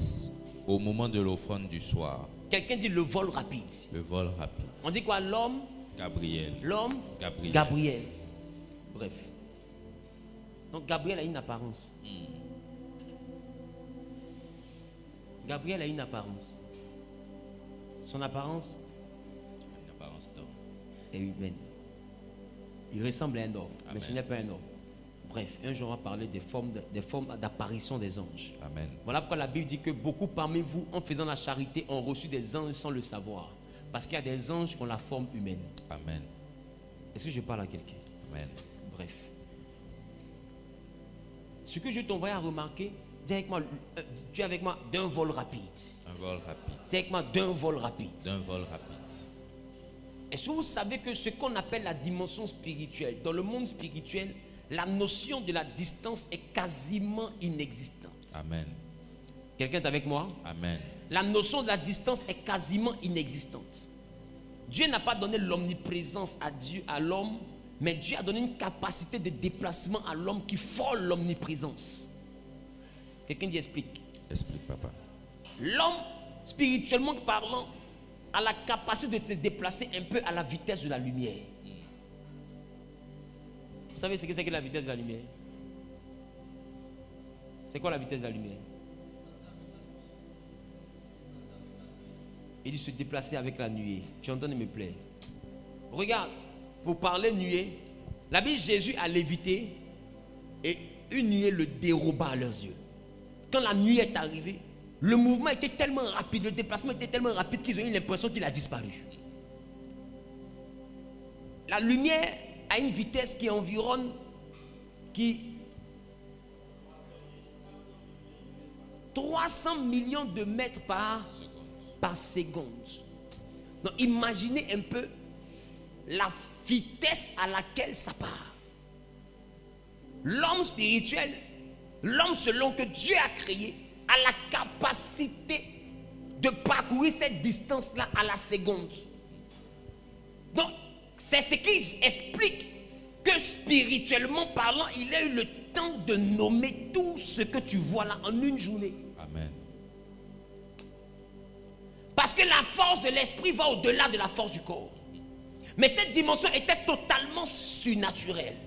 au moment de l'offrande du soir. Quelqu'un dit le vol rapide. Le vol rapide. On dit quoi? L'homme Gabriel. L'homme Gabriel. Gabriel. Bref. Donc Gabriel a une apparence. Gabriel a une apparence. Son apparence Une apparence d'homme. est humaine. Il ressemble à un homme, mais Amen. ce n'est pas un homme. Bref, un jour on va parler des formes d'apparition des anges. Amen. Voilà pourquoi la Bible dit que beaucoup parmi vous, en faisant la charité, ont reçu des anges sans le savoir. Parce qu'il y a des anges qui ont la forme humaine. Amen. Est-ce que je parle à quelqu'un? Amen. Bref. Ce que je t'envoie à remarquer, dis avec moi, tu es avec moi d'un vol rapide. Un vol rapide. Dis avec moi d'un vol rapide. D'un vol rapide. Est-ce que vous savez que ce qu'on appelle la dimension spirituelle, dans le monde spirituel, la notion de la distance est quasiment inexistante. Amen. Quelqu'un est avec moi? Amen. La notion de la distance est quasiment inexistante. Dieu n'a pas donné l'omniprésence à Dieu, à l'homme, mais Dieu a donné une capacité de déplacement à l'homme qui frôle l'omniprésence. Quelqu'un dit explique. Explique, papa. L'homme, spirituellement parlant, a la capacité de se déplacer un peu à la vitesse de la lumière. Vous savez ce que c'est que la vitesse de la lumière? C'est quoi la vitesse de la lumière? Il dit se déplacer avec la nuée. Tu es en train de me plaire. Regarde, pour parler nuée, la Bible, Jésus a lévité et une nuée le déroba à leurs yeux. Quand la nuit est arrivée, le mouvement était tellement rapide, le déplacement était tellement rapide qu'ils ont eu l'impression qu'il a disparu. La lumière a une vitesse qui environne 300 millions de mètres par seconde. Donc imaginez un peu la vitesse à laquelle ça part. L'homme spirituel, l'homme selon que Dieu a créé, a la capacité de parcourir cette distance-là à la seconde. Donc, c'est ce qui explique que spirituellement parlant, il a eu le temps de nommer tout ce que tu vois là en une journée. Amen. Parce que la force de l'esprit va au-delà de la force du corps. Mais cette dimension était totalement surnaturelle.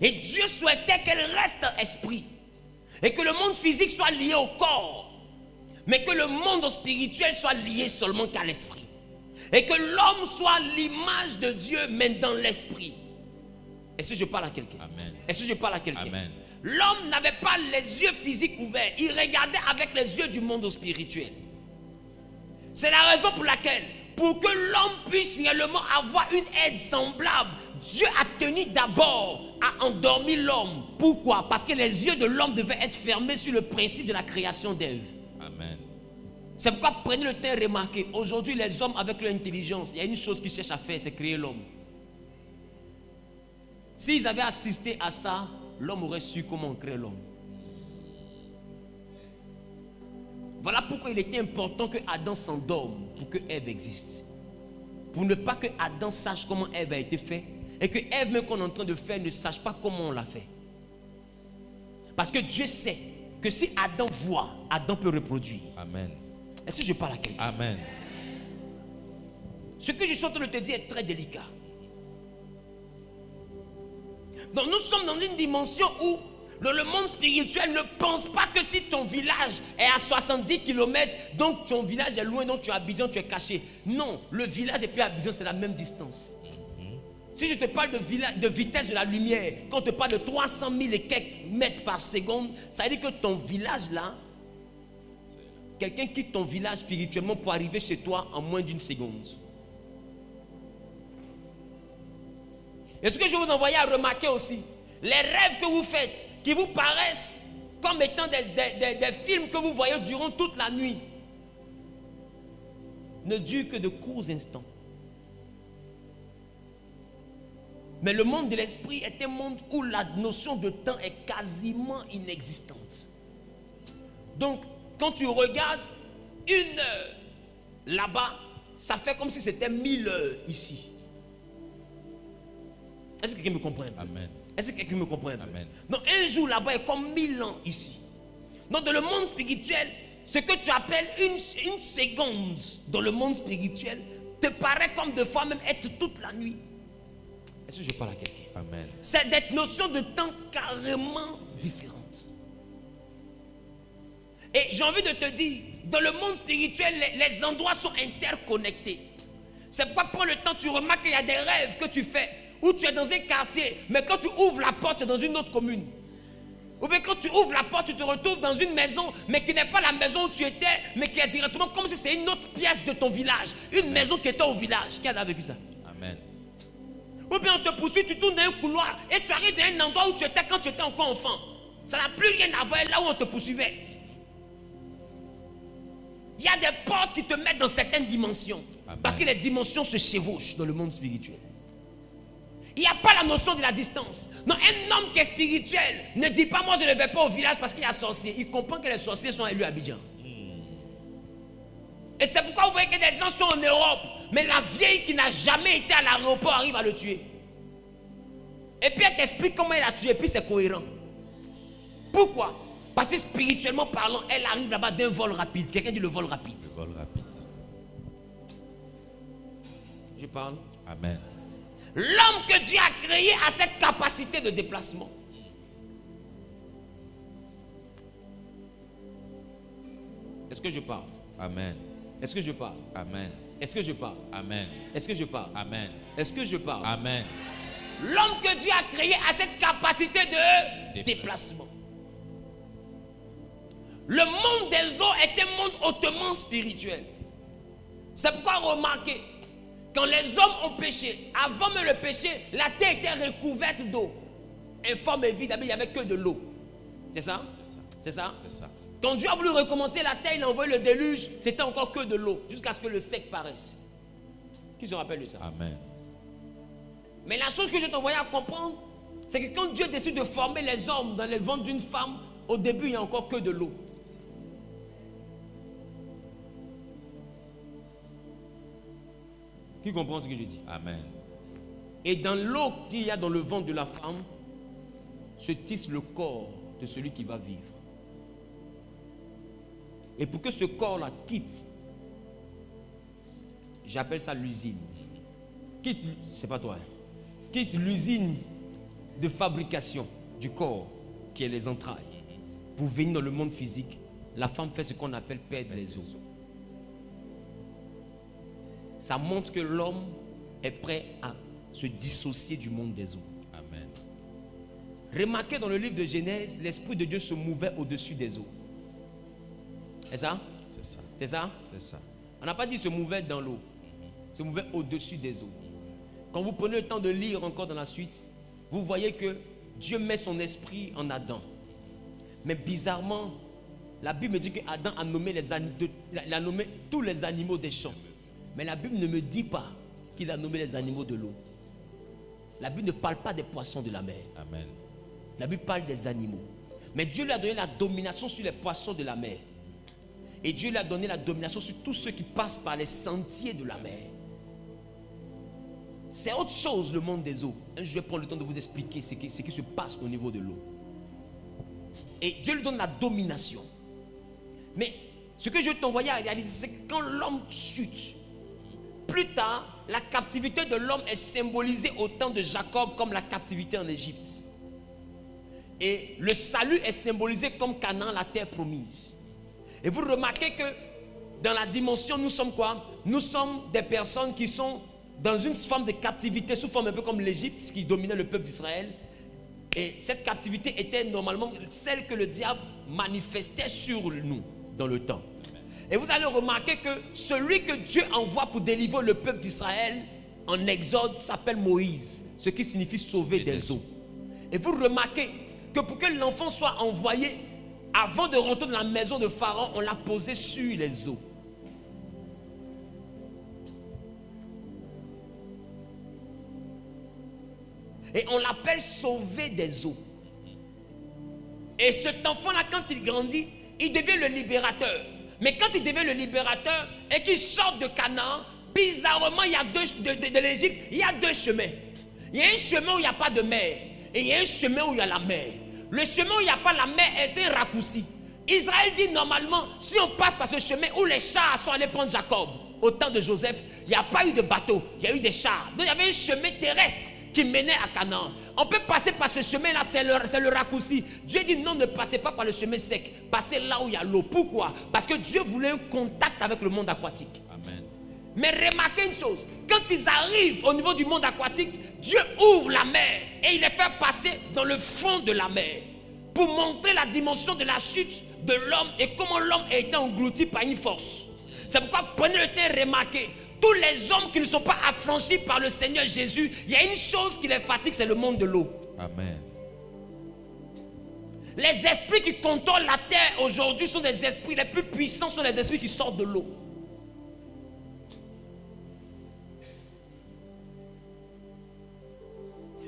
Et Dieu souhaitait qu'elle reste esprit. Et que le monde physique soit lié au corps. Mais que le monde spirituel soit lié seulement qu'à l'esprit. Et que l'homme soit l'image de Dieu, mais dans l'esprit. Est-ce que je parle à quelqu'un? Amen. Est-ce que je parle à quelqu'un? Amen. L'homme n'avait pas les yeux physiques ouverts. Il regardait avec les yeux du monde spirituel. C'est la raison pour laquelle, pour que l'homme puisse réellement avoir une aide semblable, Dieu a tenu d'abord à endormir l'homme. Pourquoi? Parce que les yeux de l'homme devaient être fermés sur le principe de la création d'Ève. Amen. C'est pourquoi prenez le temps de remarquer. Aujourd'hui, les hommes avec leur intelligence, il y a une chose qu'ils cherchent à faire, c'est créer l'homme. S'ils avaient assisté à ça, l'homme aurait su comment créer l'homme. Voilà pourquoi il était important que Adam s'endorme pour que Ève existe. Pour ne pas que Adam sache comment Ève a été faite et que Ève, même qu'on est en train de faire, ne sache pas comment on l'a fait. Parce que Dieu sait que si Adam voit, Adam peut reproduire. Amen. Est-ce que je parle à quelqu'un? Amen. Ce que je suis en train de te dire est très délicat. Donc nous sommes dans une dimension où le monde spirituel ne pense pas que si ton village est à 70 km, donc ton village est loin, donc tu es à Abidjan, tu es caché. Non, le village et puis Abidjan, c'est la même distance. Si je te parle de vitesse de la lumière, quand on te parle de 300 000 et quelques mètres par seconde, ça veut dire que ton village là, quelqu'un quitte ton village spirituellement pour arriver chez toi en moins d'une seconde. Et ce que je vous envoie à remarquer aussi, les rêves que vous faites, qui vous paraissent comme étant des films que vous voyez durant toute la nuit, ne durent que de courts instants. Mais le monde de l'esprit est un monde où la notion de temps est quasiment inexistante. Donc, quand tu regardes une heure là-bas, ça fait comme si c'était 1000 heures ici. Est-ce que quelqu'un me comprend un peu? Amen. Est-ce que quelqu'un me comprend un peu? Amen. Donc un jour là-bas est comme 1000 ans ici. Donc dans le monde spirituel, ce que tu appelles une seconde dans le monde spirituel te paraît comme de fois même être toute la nuit. Est-ce que je parle à quelqu'un? Amen. C'est des notions de temps carrément différentes. Et j'ai envie de te dire, dans le monde spirituel, les endroits sont interconnectés. C'est pourquoi prends le temps, tu remarques qu'il y a des rêves que tu fais où tu es dans un quartier, mais quand tu ouvres la porte, tu es dans une autre commune. Ou bien quand tu ouvres la porte, tu te retrouves dans une maison, mais qui n'est pas la maison où tu étais, mais qui est directement comme si c'est une autre pièce de ton village. Une maison qui était au village. Qui en a vécu ça? Amen. Ou bien on te poursuit, tu tournes dans un couloir et tu arrives dans un endroit où tu étais quand tu étais encore enfant. Ça n'a plus rien à voir là où on te poursuivait. Il y a des portes qui te mettent dans certaines dimensions. Amen. Parce que les dimensions se chevauchent dans le monde spirituel. Il n'y a pas la notion de la distance. Non, un homme qui est spirituel ne dit pas moi je ne vais pas au village parce qu'il y a sorciers. Il comprend que les sorciers sont élus à Abidjan. Et c'est pourquoi vous voyez que des gens sont en Europe, mais la vieille qui n'a jamais été à l'aéroport arrive à le tuer. Et puis elle t'explique comment elle a tué, et puis c'est cohérent. Pourquoi? Parce que spirituellement parlant, elle arrive là-bas d'un vol rapide. Quelqu'un dit le vol rapide. Le vol rapide. Je parle. Amen. L'homme que Dieu a créé a cette capacité de déplacement. Est-ce que je parle? Amen. Est-ce que je parle? Amen. Est-ce que je parle? Amen. Est-ce que je parle? Amen. Est-ce que je parle? Amen. L'homme que Dieu a créé a cette capacité de déplacement. Le monde des eaux est un monde hautement spirituel. C'est pourquoi remarquez, quand les hommes ont péché, avant même le péché, la terre était recouverte d'eau. Informe et vide, il n'y avait que de l'eau. C'est ça? C'est ça? C'est ça. Quand Dieu a voulu recommencer la terre, il a envoyé le déluge, c'était encore que de l'eau, jusqu'à ce que le sec paraisse. Qui se rappelle de ça? Amen. Mais la chose que je t'envoyais à comprendre, c'est que quand Dieu décide de former les hommes dans le ventre d'une femme, au début, il n'y a encore que de l'eau. Qui comprend ce que je dis? Amen. Et dans l'eau qu'il y a dans le ventre de la femme, se tisse le corps de celui qui va vivre. Et pour que ce corps-là quitte, j'appelle ça l'usine. Quitte, c'est pas toi, hein. Quitte l'usine de fabrication du corps, qui est les entrailles, pour venir dans le monde physique, la femme fait ce qu'on appelle perdre les os. Ça montre que l'homme est prêt à se dissocier du monde des eaux. Amen. Remarquez dans le livre de Genèse, l'Esprit de Dieu se mouvait au-dessus des eaux. C'est ça? C'est ça. C'est ça? C'est ça. On n'a pas dit se mouvait dans l'eau. Se mouvait au-dessus des eaux. Quand vous prenez le temps de lire encore dans la suite, vous voyez que Dieu met son esprit en Adam. Mais bizarrement, la Bible me dit que Adam a nommé, il a nommé tous les animaux des champs. Mais la Bible ne me dit pas qu'il a nommé les animaux de l'eau. La Bible ne parle pas des poissons de la mer. Amen. La Bible parle des animaux. Mais Dieu lui a donné la domination sur les poissons de la mer. Et Dieu lui a donné la domination sur tous ceux qui passent par les sentiers de la mer. C'est autre chose le monde des eaux. Je vais prendre le temps de vous expliquer ce qui se passe au niveau de l'eau. Et Dieu lui donne la domination. Mais ce que je t'envoyais à réaliser, c'est que quand l'homme chute, plus tard, la captivité de l'homme est symbolisée au temps de Jacob comme la captivité en Égypte. Et le salut est symbolisé comme Canaan, la terre promise. Et vous remarquez que dans la dimension, nous sommes quoi? Nous sommes des personnes qui sont dans une forme de captivité, sous forme un peu comme l'Égypte, qui dominait le peuple d'Israël. Et cette captivité était normalement celle que le diable manifestait sur nous dans le temps. Et vous allez remarquer que celui que Dieu envoie pour délivrer le peuple d'Israël en Exode s'appelle Moïse, ce qui signifie sauver des eaux. Et vous remarquez que pour que l'enfant soit envoyé, avant de rentrer dans la maison de Pharaon, on l'a posé sur les eaux. Et on l'appelle sauver des eaux. Et cet enfant-là, quand il grandit, il devient le libérateur. Mais quand il devient le libérateur et qu'il sort de Canaan, bizarrement, il y a de l'Égypte, il y a deux chemins. Il y a un chemin où il n'y a pas de mer. Et il y a un chemin où il y a la mer. Le chemin où il n'y a pas la mer est un raccourci. Israël dit normalement, si on passe par ce chemin où les chars sont allés prendre Jacob, au temps de Joseph, il n'y a pas eu de bateau, il y a eu des chars. Donc il y avait un chemin terrestre qui menait à Canaan. On peut passer par ce chemin-là, c'est le raccourci. Dieu dit non, ne passez pas par le chemin sec. Passez là où il y a l'eau. Pourquoi? Parce que Dieu voulait un contact avec le monde aquatique. Amen. Mais remarquez une chose, quand ils arrivent au niveau du monde aquatique, Dieu ouvre la mer et il les fait passer dans le fond de la mer pour montrer la dimension de la chute de l'homme et comment l'homme a été englouti par une force. C'est pourquoi prenez le temps de remarquer, tous les hommes qui ne sont pas affranchis par le Seigneur Jésus, il y a une chose qui les fatigue, c'est le monde de l'eau. Amen. Les esprits qui contrôlent la terre aujourd'hui sont des esprits, les plus puissants sont les esprits qui sortent de l'eau.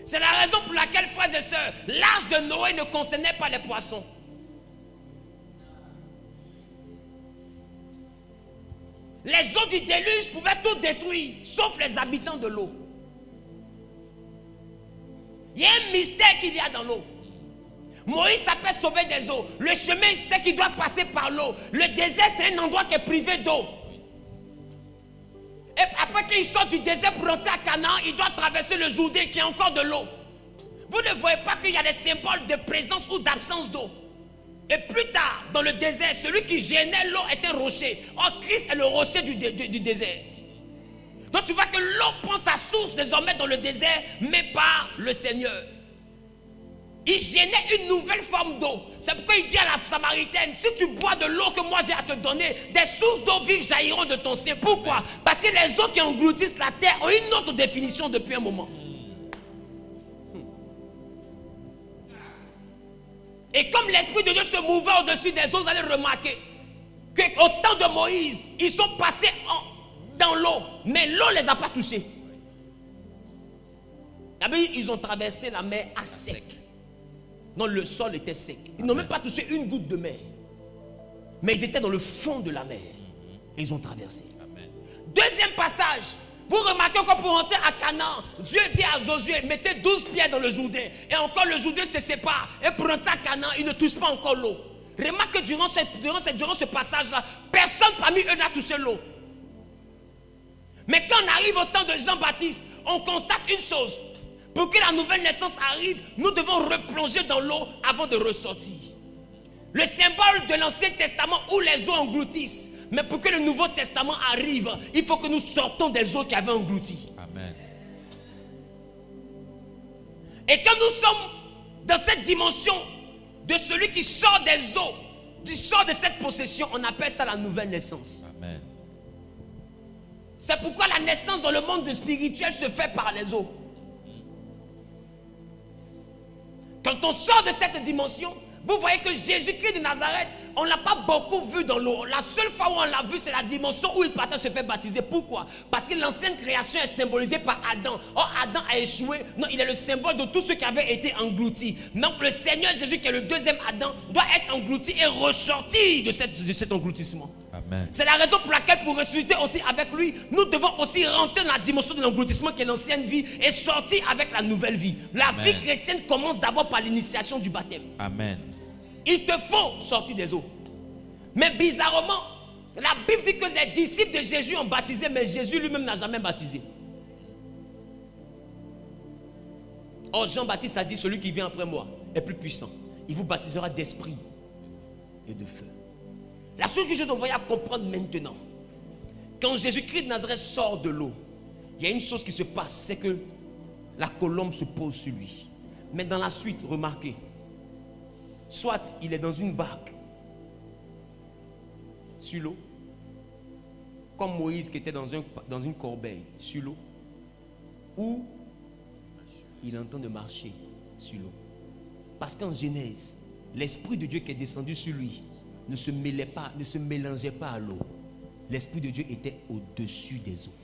C'est la raison pour laquelle, frères et sœurs, l'arche de Noé ne concernait pas les poissons. Les eaux du déluge pouvaient tout détruire, sauf les habitants de l'eau. Il y a un mystère qu'il y a dans l'eau. Moïse s'appelle sauver des eaux. Le chemin, c'est qu'il doit passer par l'eau. Le désert, c'est un endroit qui est privé d'eau. Et après qu'il sort du désert pour rentrer à Canaan, il doit traverser le Jourdain qui a encore de l'eau. Vous ne voyez pas qu'il y a des symboles de présence ou d'absence d'eau. Et plus tard, dans le désert, celui qui gênait l'eau était un rocher. Or, Christ est le rocher du désert. Donc tu vois que l'eau prend sa source désormais dans le désert, mais pas le Seigneur. Il gênait une nouvelle forme d'eau. C'est pourquoi il dit à la Samaritaine, si tu bois de l'eau que moi j'ai à te donner, des sources d'eau vive jailliront de ton sein. Pourquoi? Parce que les eaux qui engloutissent la terre ont une autre définition depuis un moment. Et comme l'Esprit de Dieu se mouvait au-dessus des eaux, vous allez remarquer qu'au temps de Moïse, ils sont passés dans l'eau, mais l'eau ne les a pas touchés. Ils ont traversé la mer à sec. Non, le sol était sec. Ils n'ont même pas touché une goutte de mer. Mais ils étaient dans le fond de la mer. Et ils ont traversé. Amen. Deuxième passage. Vous remarquez que pour entrer à Canaan, Dieu dit à Josué, mettez 12 pierres dans le Jourdain. Et encore le Jourdain se sépare. Et pour entrer à Canaan, il ne touche pas encore l'eau. Remarque que durant ce passage-là, personne parmi eux n'a touché l'eau. Mais quand on arrive au temps de Jean-Baptiste, on constate une chose. Pour que la nouvelle naissance arrive, nous devons replonger dans l'eau avant de ressortir. Le symbole de l'Ancien Testament où les eaux engloutissent. Mais pour que le Nouveau Testament arrive, il faut que nous sortons des eaux qui avaient englouti. Amen. Et quand nous sommes dans cette dimension de celui qui sort des eaux, qui sort de cette possession, on appelle ça la nouvelle naissance. Amen. C'est pourquoi la naissance dans le monde spirituel se fait par les eaux. Quand on sort de cette dimension, vous voyez que Jésus-Christ de Nazareth, on ne l'a pas beaucoup vu dans l'eau. La seule fois où on l'a vu, c'est la dimension où il partait se faire baptiser. Pourquoi? Parce que l'ancienne création est symbolisée par Adam. Or, Adam a échoué. Non, il est le symbole de tout ce qui avait été englouti. Donc, le Seigneur Jésus, qui est le deuxième Adam, doit être englouti et ressorti de cet engloutissement. Amen. C'est la raison pour laquelle, pour ressusciter aussi avec lui, nous devons aussi rentrer dans la dimension de l'engloutissement qui est l'ancienne vie et sortir avec la nouvelle vie. La Amen. Vie chrétienne commence d'abord par l'initiation du baptême. Amen. Il te faut sortir des eaux. Mais bizarrement, la Bible dit que les disciples de Jésus ont baptisé, mais Jésus lui-même n'a jamais baptisé. Or, Jean-Baptiste a dit, celui qui vient après moi est plus puissant. Il vous baptisera d'esprit et de feu. La seule que je devrais comprendre maintenant, quand Jésus-Christ de Nazareth sort de l'eau, il y a une chose qui se passe, c'est que la colombe se pose sur lui. Mais dans la suite, remarquez, soit il est dans une barque, sur l'eau, comme Moïse qui était dans une corbeille, sur l'eau, ou il est en train de marcher sur l'eau. Parce qu'en Genèse, l'Esprit de Dieu qui est descendu sur lui ne se mélangeait pas à l'eau. L'Esprit de Dieu était au-dessus des eaux.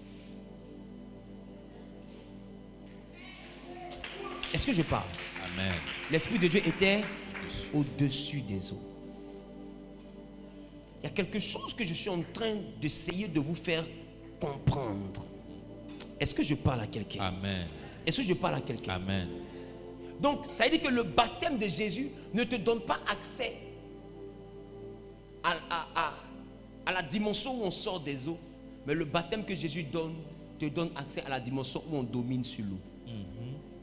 Est-ce que je parle? Amen. L'Esprit de Dieu était au-dessus des eaux. Il y a quelque chose que je suis en train d'essayer de vous faire comprendre. Est-ce que je parle à quelqu'un? Amen. Est-ce que je parle à quelqu'un? Amen. Donc, ça veut dire que le baptême de Jésus ne te donne pas accès à la dimension où on sort des eaux, mais le baptême que Jésus donne te donne accès à la dimension où on domine sur l'eau.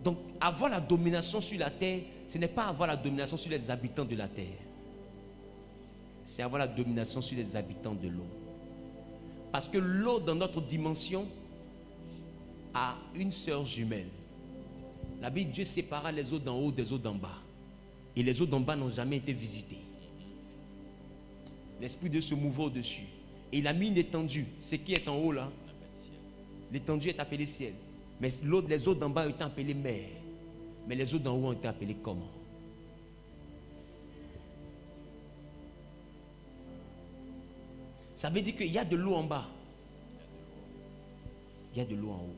Donc, avoir la domination sur la terre, ce n'est pas avoir la domination sur les habitants de la terre. C'est avoir la domination sur les habitants de l'eau. Parce que l'eau, dans notre dimension, a une sœur jumelle. La Bible, Dieu sépara les eaux d'en haut des eaux d'en bas. Et les eaux d'en bas n'ont jamais été visitées. L'Esprit de Dieu se mouvait au-dessus. Et il a mis une étendue. Ce qui est en haut là, l'étendue est appelée ciel. Mais les eaux d'en bas ont été appelées mer. Mais les eaux d'en haut ont été appelées comment? Ça veut dire qu'il y a de l'eau en bas. Il y a de l'eau en haut.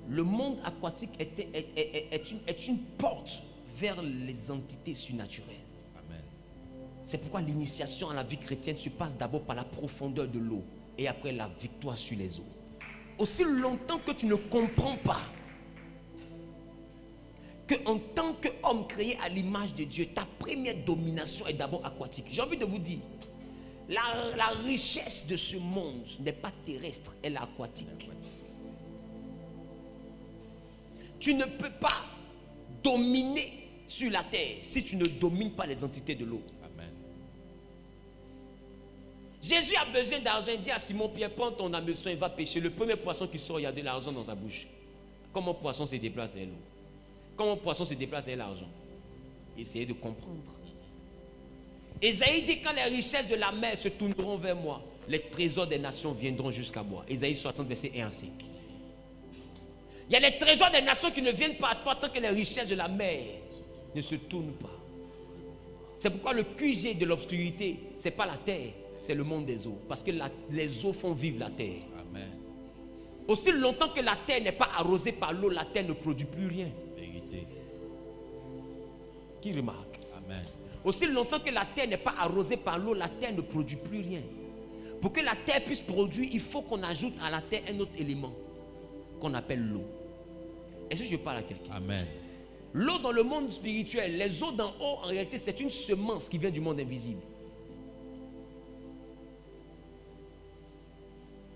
Le monde aquatique est une porte vers les entités surnaturelles. Amen. C'est pourquoi l'initiation à la vie chrétienne se passe d'abord par la profondeur de l'eau et après la victoire sur les eaux. Aussi longtemps que tu ne comprends pas qu'en tant qu'homme créé à l'image de Dieu, ta première domination est d'abord aquatique. J'ai envie de vous dire, la richesse de ce monde n'est pas terrestre, elle est aquatique. Tu ne peux pas dominer sur la terre si tu ne domines pas les entités de l'eau. Amen. Jésus a besoin d'argent. Il dit à Simon-Pierre, prends ton hameçon et va pêcher. Le premier poisson qui sort, il y a de l'argent dans sa bouche. Comment un poisson se déplace, c'est l'eau. Comment un poisson se déplace, c'est l'argent. Essayez de comprendre. Ésaïe dit, quand les richesses de la mer se tourneront vers moi, les trésors des nations viendront jusqu'à moi. Ésaïe 60, verset 1 à 5. Il y a les trésors des nations qui ne viennent pas à toi tant que les richesses de la mer ne se tournent pas. C'est pourquoi le QG de l'obscurité, ce n'est pas la terre, c'est le monde des eaux. Parce que les eaux font vivre la terre. Amen. Aussi longtemps que la terre n'est pas arrosée par l'eau, la terre ne produit plus rien. Vérité. Qui remarque? Amen. Aussi longtemps que la terre n'est pas arrosée par l'eau, la terre ne produit plus rien. Pour que la terre puisse produire, il faut qu'on ajoute à la terre un autre élément qu'on appelle l'eau. Est-ce que je parle à quelqu'un? Amen. L'eau dans le monde spirituel, les eaux d'en haut, en réalité, c'est une semence qui vient du monde invisible.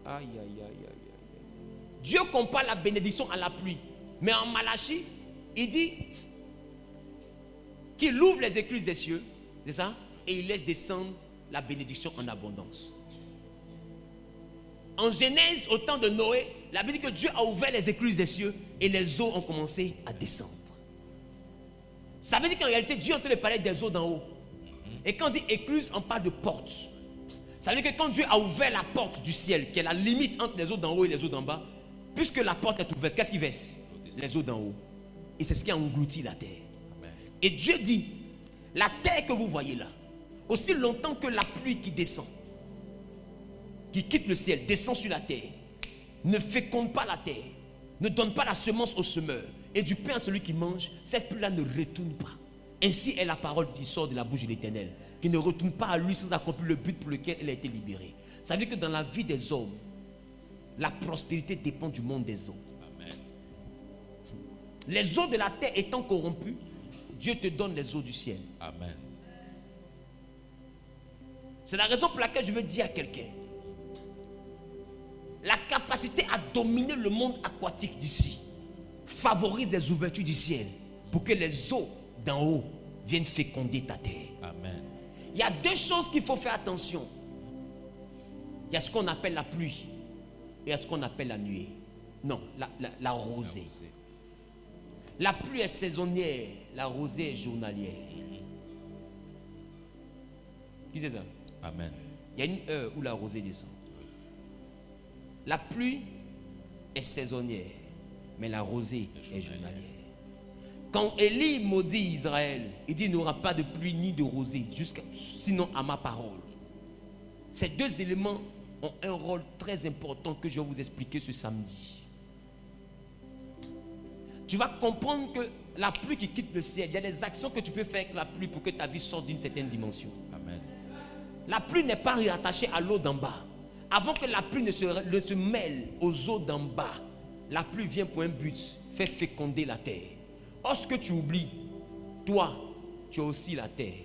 Aïe, aïe, aïe, aïe, aïe. Dieu compare la bénédiction à la pluie. Mais en Malachie, il dit qu'il ouvre les écluses des cieux, c'est ça? Et il laisse descendre la bénédiction en abondance. En Genèse, au temps de Noé, la Bible dit que Dieu a ouvert les écluses des cieux et les eaux ont commencé à descendre. Ça veut dire qu'en réalité, Dieu est en train de parler des eaux d'en haut. Et quand on dit écluse, on parle de porte. Ça veut dire que quand Dieu a ouvert la porte du ciel, qui est la limite entre les eaux d'en haut et les eaux d'en bas, puisque la porte est ouverte, qu'est-ce qui verse? Les eaux d'en haut. Et c'est ce qui a englouti la terre. Amen. Et Dieu dit, la terre que vous voyez là, aussi longtemps que la pluie qui descend, qui quitte le ciel, descend sur la terre, ne féconde pas la terre, ne donne pas la semence au semeur, et du pain à celui qui mange, cette pluie-là ne retourne pas. Ainsi est la parole qui sort de la bouche de l'Éternel, qui ne retourne pas à lui sans accomplir le but pour lequel elle a été libérée. Ça veut dire que dans la vie des hommes, la prospérité dépend du monde des eaux. Amen. Les eaux de la terre étant corrompues, Dieu te donne les eaux du ciel. Amen. C'est la raison pour laquelle je veux dire à quelqu'un, la capacité à dominer le monde aquatique d'ici favorise les ouvertures du ciel pour que les eaux d'en haut viennent féconder ta terre. Amen. Il y a deux choses qu'il faut faire attention. Il y a ce qu'on appelle la pluie et il y a ce qu'on appelle la nuée. Non, la rosée. La pluie est saisonnière, la rosée est journalière. Qui c'est ça? Amen. Il y a une heure où la rosée descend. La pluie est saisonnière, mais la rosée est journalière. Quand Élie maudit Israël, il dit il n'y aura pas de pluie ni de rosée, sinon à ma parole. Ces deux éléments ont un rôle très important que je vais vous expliquer ce samedi. Tu vas comprendre que la pluie qui quitte le ciel, il y a des actions que tu peux faire avec la pluie pour que ta vie sorte d'une certaine dimension. Amen. La pluie n'est pas rattachée à l'eau d'en bas. Avant que la pluie ne se mêle aux eaux d'en bas, la pluie vient pour un but, faire féconder la terre. Or, ce que tu oublies, toi, tu as aussi la terre.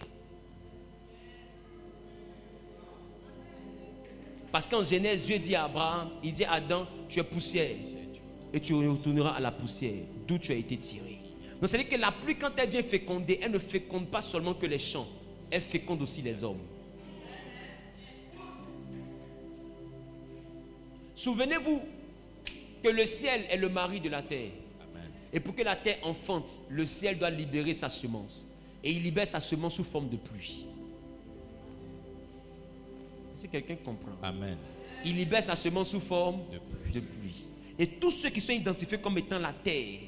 Parce qu'en Genèse, Dieu dit à Abraham, il dit à Adam, tu es poussière et tu retourneras à la poussière d'où tu as été tiré. Donc, c'est-à-dire que la pluie, quand elle vient féconder, elle ne féconde pas seulement que les champs, elle féconde aussi les hommes. Souvenez-vous que le ciel est le mari de la terre. Amen. Et pour que la terre enfante, le ciel doit libérer sa semence. Et il libère sa semence sous forme de pluie. Est-ce que quelqu'un comprend? Amen. Il libère sa semence sous forme De pluie. de pluie. Et tous ceux qui sont identifiés comme étant la terre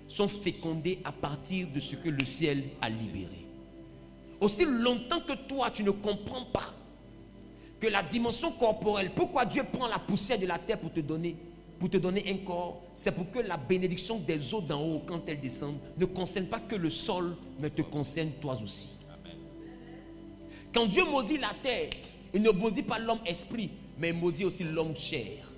sont fécondés à partir de ce que le ciel a libéré. Aussi longtemps que toi, tu ne comprends pas que la dimension corporelle, pourquoi Dieu prend la poussière de la terre pour te donner un corps, c'est pour que la bénédiction des eaux d'en haut, quand elles descendent, ne concerne pas que le sol, mais te concerne toi aussi. Amen. Quand Dieu maudit la terre, il ne maudit pas l'homme esprit, mais il maudit aussi l'homme chair.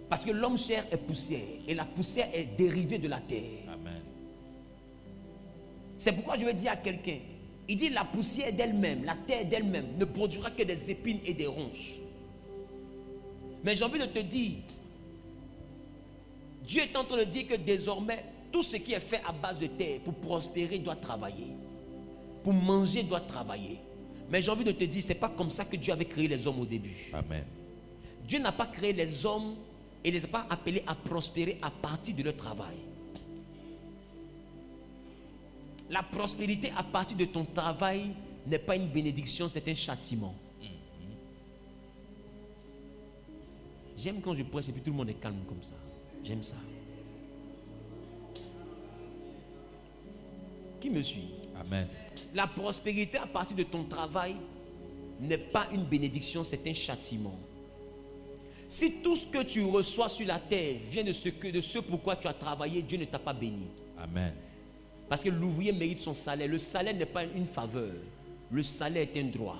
Parce que l'homme chair est poussière, et la poussière est dérivée de la terre. Amen. C'est pourquoi je vais dire à quelqu'un, il dit la poussière d'elle-même, la terre d'elle-même ne produira que des épines et des ronces. Mais j'ai envie de te dire, Dieu est en train de dire que désormais, Tout ce qui est fait à base de terre, pour prospérer, doit travailler. Pour manger, doit travailler. Mais j'ai envie de te dire, ce n'est pas comme ça que Dieu avait créé les hommes au début. Amen. Dieu n'a pas créé les hommes et les a pas appelés à prospérer à partir de leur travail. La prospérité à partir de ton travail n'est pas une bénédiction, c'est un châtiment. J'aime quand je prêche et puis tout le monde est calme comme ça. J'aime ça. Qui me suit? Amen. La prospérité à partir de ton travail n'est pas une bénédiction, c'est un châtiment. Si tout ce que tu reçois sur la terre vient de ce pourquoi tu as travaillé, Dieu ne t'a pas béni. Amen. Parce que l'ouvrier mérite son salaire. Le salaire n'est pas une faveur. Le salaire est un droit.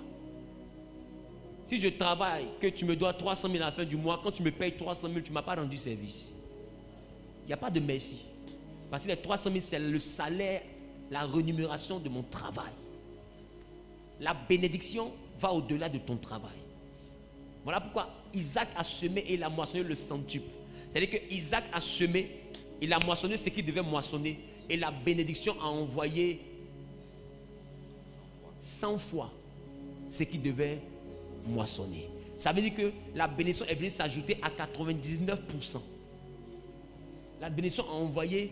Si je travaille, que tu me dois 300 000 à la fin du mois, quand tu me payes 300 000, tu ne m'as pas rendu service. Il n'y a pas de merci. Parce que les 300 000, c'est le salaire, la rémunération de mon travail. La bénédiction va au-delà de ton travail. Voilà pourquoi Isaac a semé et il a moissonné le centuple. C'est-à-dire que Isaac a semé, il a moissonné ce qu'il devait moissonner et la bénédiction a envoyé 100 fois ce qu'il devait moissonner. Ça veut dire que la bénédiction est venue s'ajouter à 99%. La bénédiction a envoyé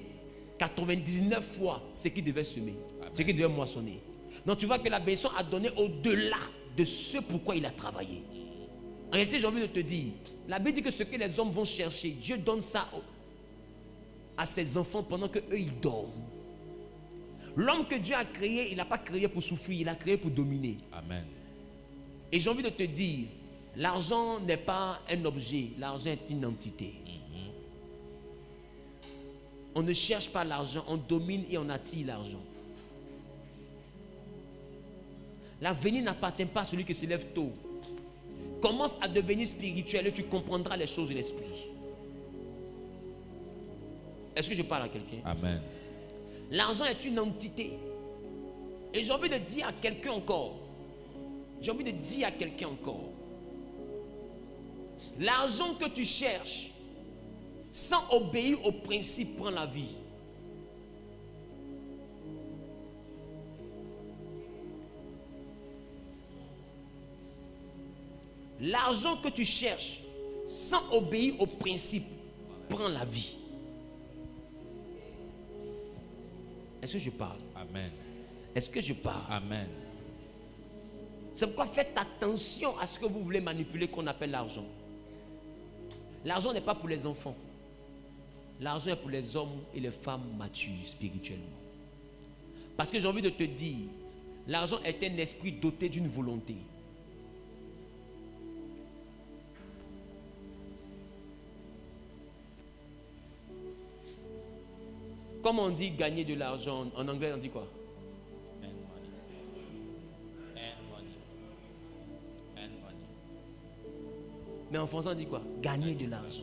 99 fois ce qu'il devait semer, ce qu'il devait moissonner. Donc tu vois que la bénédiction a donné au-delà de ce pourquoi il a travaillé. En réalité, j'ai envie de te dire, la Bible dit que ce que les hommes vont chercher, Dieu donne ça à ses enfants pendant qu'eux ils dorment. L'homme que Dieu a créé, il n'a pas créé pour souffrir, il a créé pour dominer. Amen. Et j'ai envie de te dire, l'argent n'est pas un objet, l'argent est une entité. On ne cherche pas l'argent, on domine et on attire l'argent. L'avenir n'appartient pas à celui qui se lève tôt. Commence à devenir spirituel et tu comprendras les choses de l'esprit. Est-ce que je parle à quelqu'un? Amen. L'argent est une entité. Et j'ai envie de dire à quelqu'un encore. L'argent que tu cherches, sans obéir au principe, prend la vie. L'argent que tu cherches, sans obéir au principe, prend la vie. Est-ce que je parle? Amen. Est-ce que je parle? Amen. C'est pourquoi faites attention à ce que vous voulez manipuler qu'on appelle l'argent. L'argent n'est pas pour les enfants. L'argent est pour les hommes et les femmes matures spirituellement. Parce que j'ai envie de te dire, l'argent est un esprit doté d'une volonté. Comme on dit gagner de l'argent, en anglais on dit quoi? Mais en français on dit quoi? Gagner de l'argent.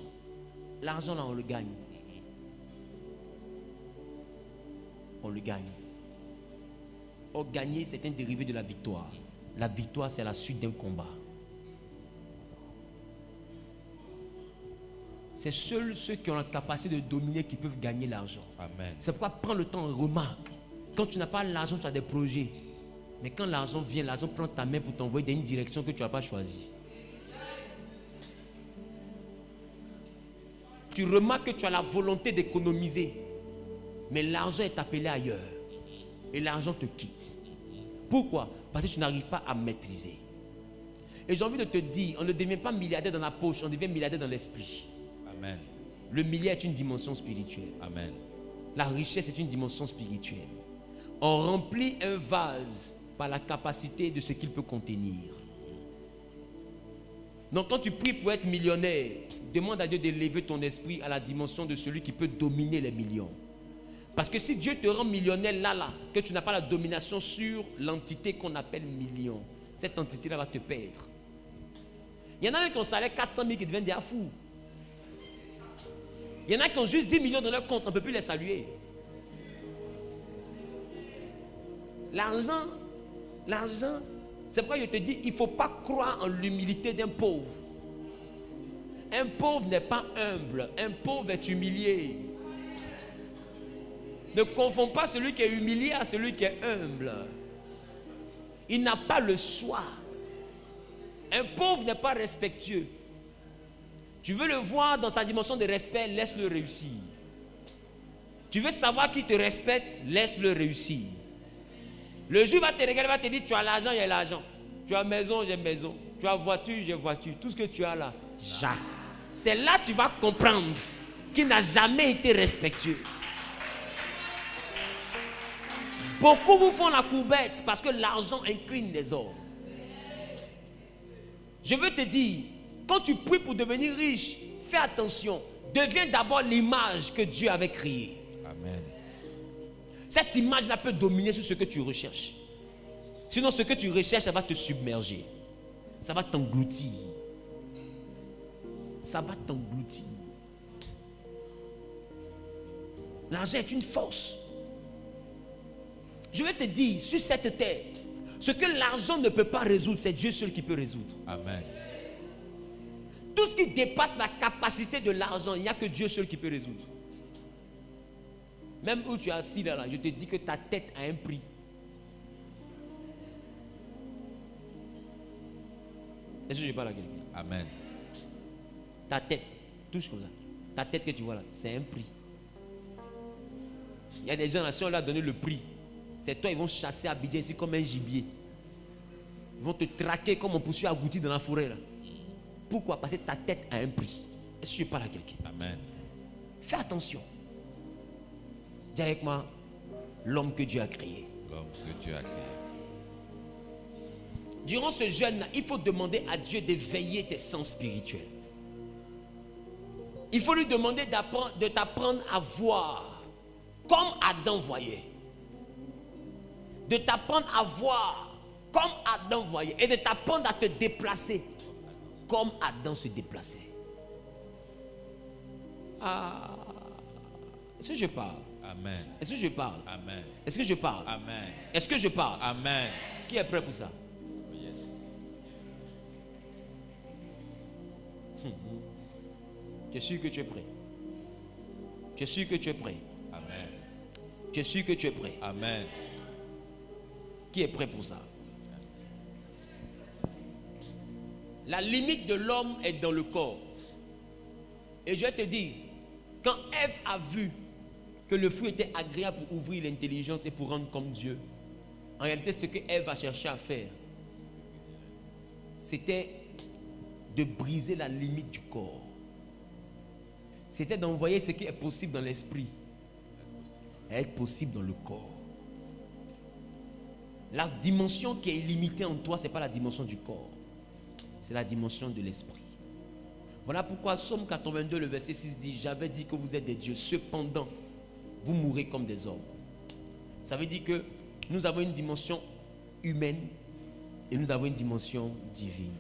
L'argent là on le gagne. On le gagne. Or gagner c'est un dérivé de la victoire. La victoire c'est la suite d'un combat. C'est seuls ceux qui ont la capacité de dominer qui peuvent gagner l'argent. Amen. C'est pourquoi prends le temps, remarque. Quand tu n'as pas l'argent, tu as des projets. Mais quand l'argent vient, l'argent prend ta main pour t'envoyer dans une direction que tu n'as pas choisie. Tu remarques que tu as la volonté d'économiser. Mais l'argent est appelé ailleurs. Et l'argent te quitte. Pourquoi? Parce que tu n'arrives pas à maîtriser. Et j'ai envie de te dire, on ne devient pas milliardaire dans la poche, on devient milliardaire dans l'esprit. Amen. Le milliard est une dimension spirituelle. Amen. La richesse est une dimension spirituelle. On remplit un vase par la capacité de ce qu'il peut contenir. Donc quand tu pries pour être millionnaire, demande à Dieu d'élever ton esprit à la dimension de celui qui peut dominer les millions. Parce que si Dieu te rend millionnaire là, que tu n'as pas la domination sur l'entité qu'on appelle million, cette entité-là va te perdre. Il y en a qui ont salaire 400 000 qui deviennent des fous. Il y en a qui ont juste 10 millions dans leur compte, on ne peut plus les saluer. L'argent, c'est pourquoi je te dis, il ne faut pas croire en l'humilité d'un pauvre. Un pauvre n'est pas humble, un pauvre est humilié. Ne confonds pas celui qui est humilié à celui qui est humble. Il n'a pas le choix. Un pauvre n'est pas respectueux. Tu veux le voir dans sa dimension de respect, laisse-le réussir. Tu veux savoir qui te respecte, laisse-le réussir. Le juif va te regarder, va te dire, tu as l'argent, il y a l'argent. Tu as maison, j'ai maison. Tu as voiture, j'ai voiture. Tout ce que tu as là, j'ai. C'est là que tu vas comprendre qu'il n'a jamais été respectueux. Beaucoup vous font la courbette parce que l'argent incline les hommes. Je veux te dire, quand tu pries pour devenir riche, fais attention. Deviens d'abord l'image que Dieu avait créée. Amen. Cette image-là peut dominer sur ce que tu recherches. Sinon, ce que tu recherches, ça va te submerger. Ça va t'engloutir. Ça va t'engloutir. L'argent est une force. Je vais te dire, sur cette terre, ce que l'argent ne peut pas résoudre, c'est Dieu seul qui peut résoudre. Amen. Tout ce qui dépasse la capacité de l'argent, il n'y a que Dieu seul qui peut résoudre. Même où tu es assis là, je te dis que ta tête a un prix. Est-ce que je parle à quelqu'un? Amen. Ta tête, touche comme ça. Ta tête que tu vois là, c'est un prix. Il y a des gens là, si on leur a donné le prix, c'est toi, ils vont chasser Abidjan ici comme un gibier. Ils vont te traquer comme on poursuit agouti dans la forêt là. Pourquoi? Parce que ta tête a un prix. Est-ce que je parle à quelqu'un? Amen. Fais attention. Dis avec moi, l'homme que Dieu a créé. L'homme que Dieu a créé. Durant ce jeûne-là, il faut demander à Dieu d'éveiller tes sens spirituels. Il faut lui demander de t'apprendre à voir comme Adam voyait. De t'apprendre à voir comme Adam voyait. Et de t'apprendre à te déplacer comme Adam se déplaçait. Ah, est-ce que je parle? Amen. Est-ce que je parle? Amen. Est-ce que je parle? Amen. Est-ce que je parle? Amen. Qui est prêt pour ça? Yes. Je suis sûr que tu es prêt. Je suis sûr que tu es prêt. Amen. Je suis sûr que tu es prêt. Amen. Qui est prêt pour ça? La limite de l'homme est dans le corps. Et je vais te dire, quand Ève a vu que le fruit était agréable pour ouvrir l'intelligence et pour rendre comme Dieu, en réalité, ce que Ève a cherché à faire, c'était de briser la limite du corps. C'était d'envoyer ce qui est possible dans l'esprit à être possible dans le corps. La dimension qui est illimitée en toi, ce n'est pas la dimension du corps. C'est la dimension de l'esprit. Voilà pourquoi Psaume 82, le verset 6 dit, j'avais dit que vous êtes des dieux, cependant, vous mourrez comme des hommes. Ça veut dire que nous avons une dimension humaine et nous avons une dimension divine.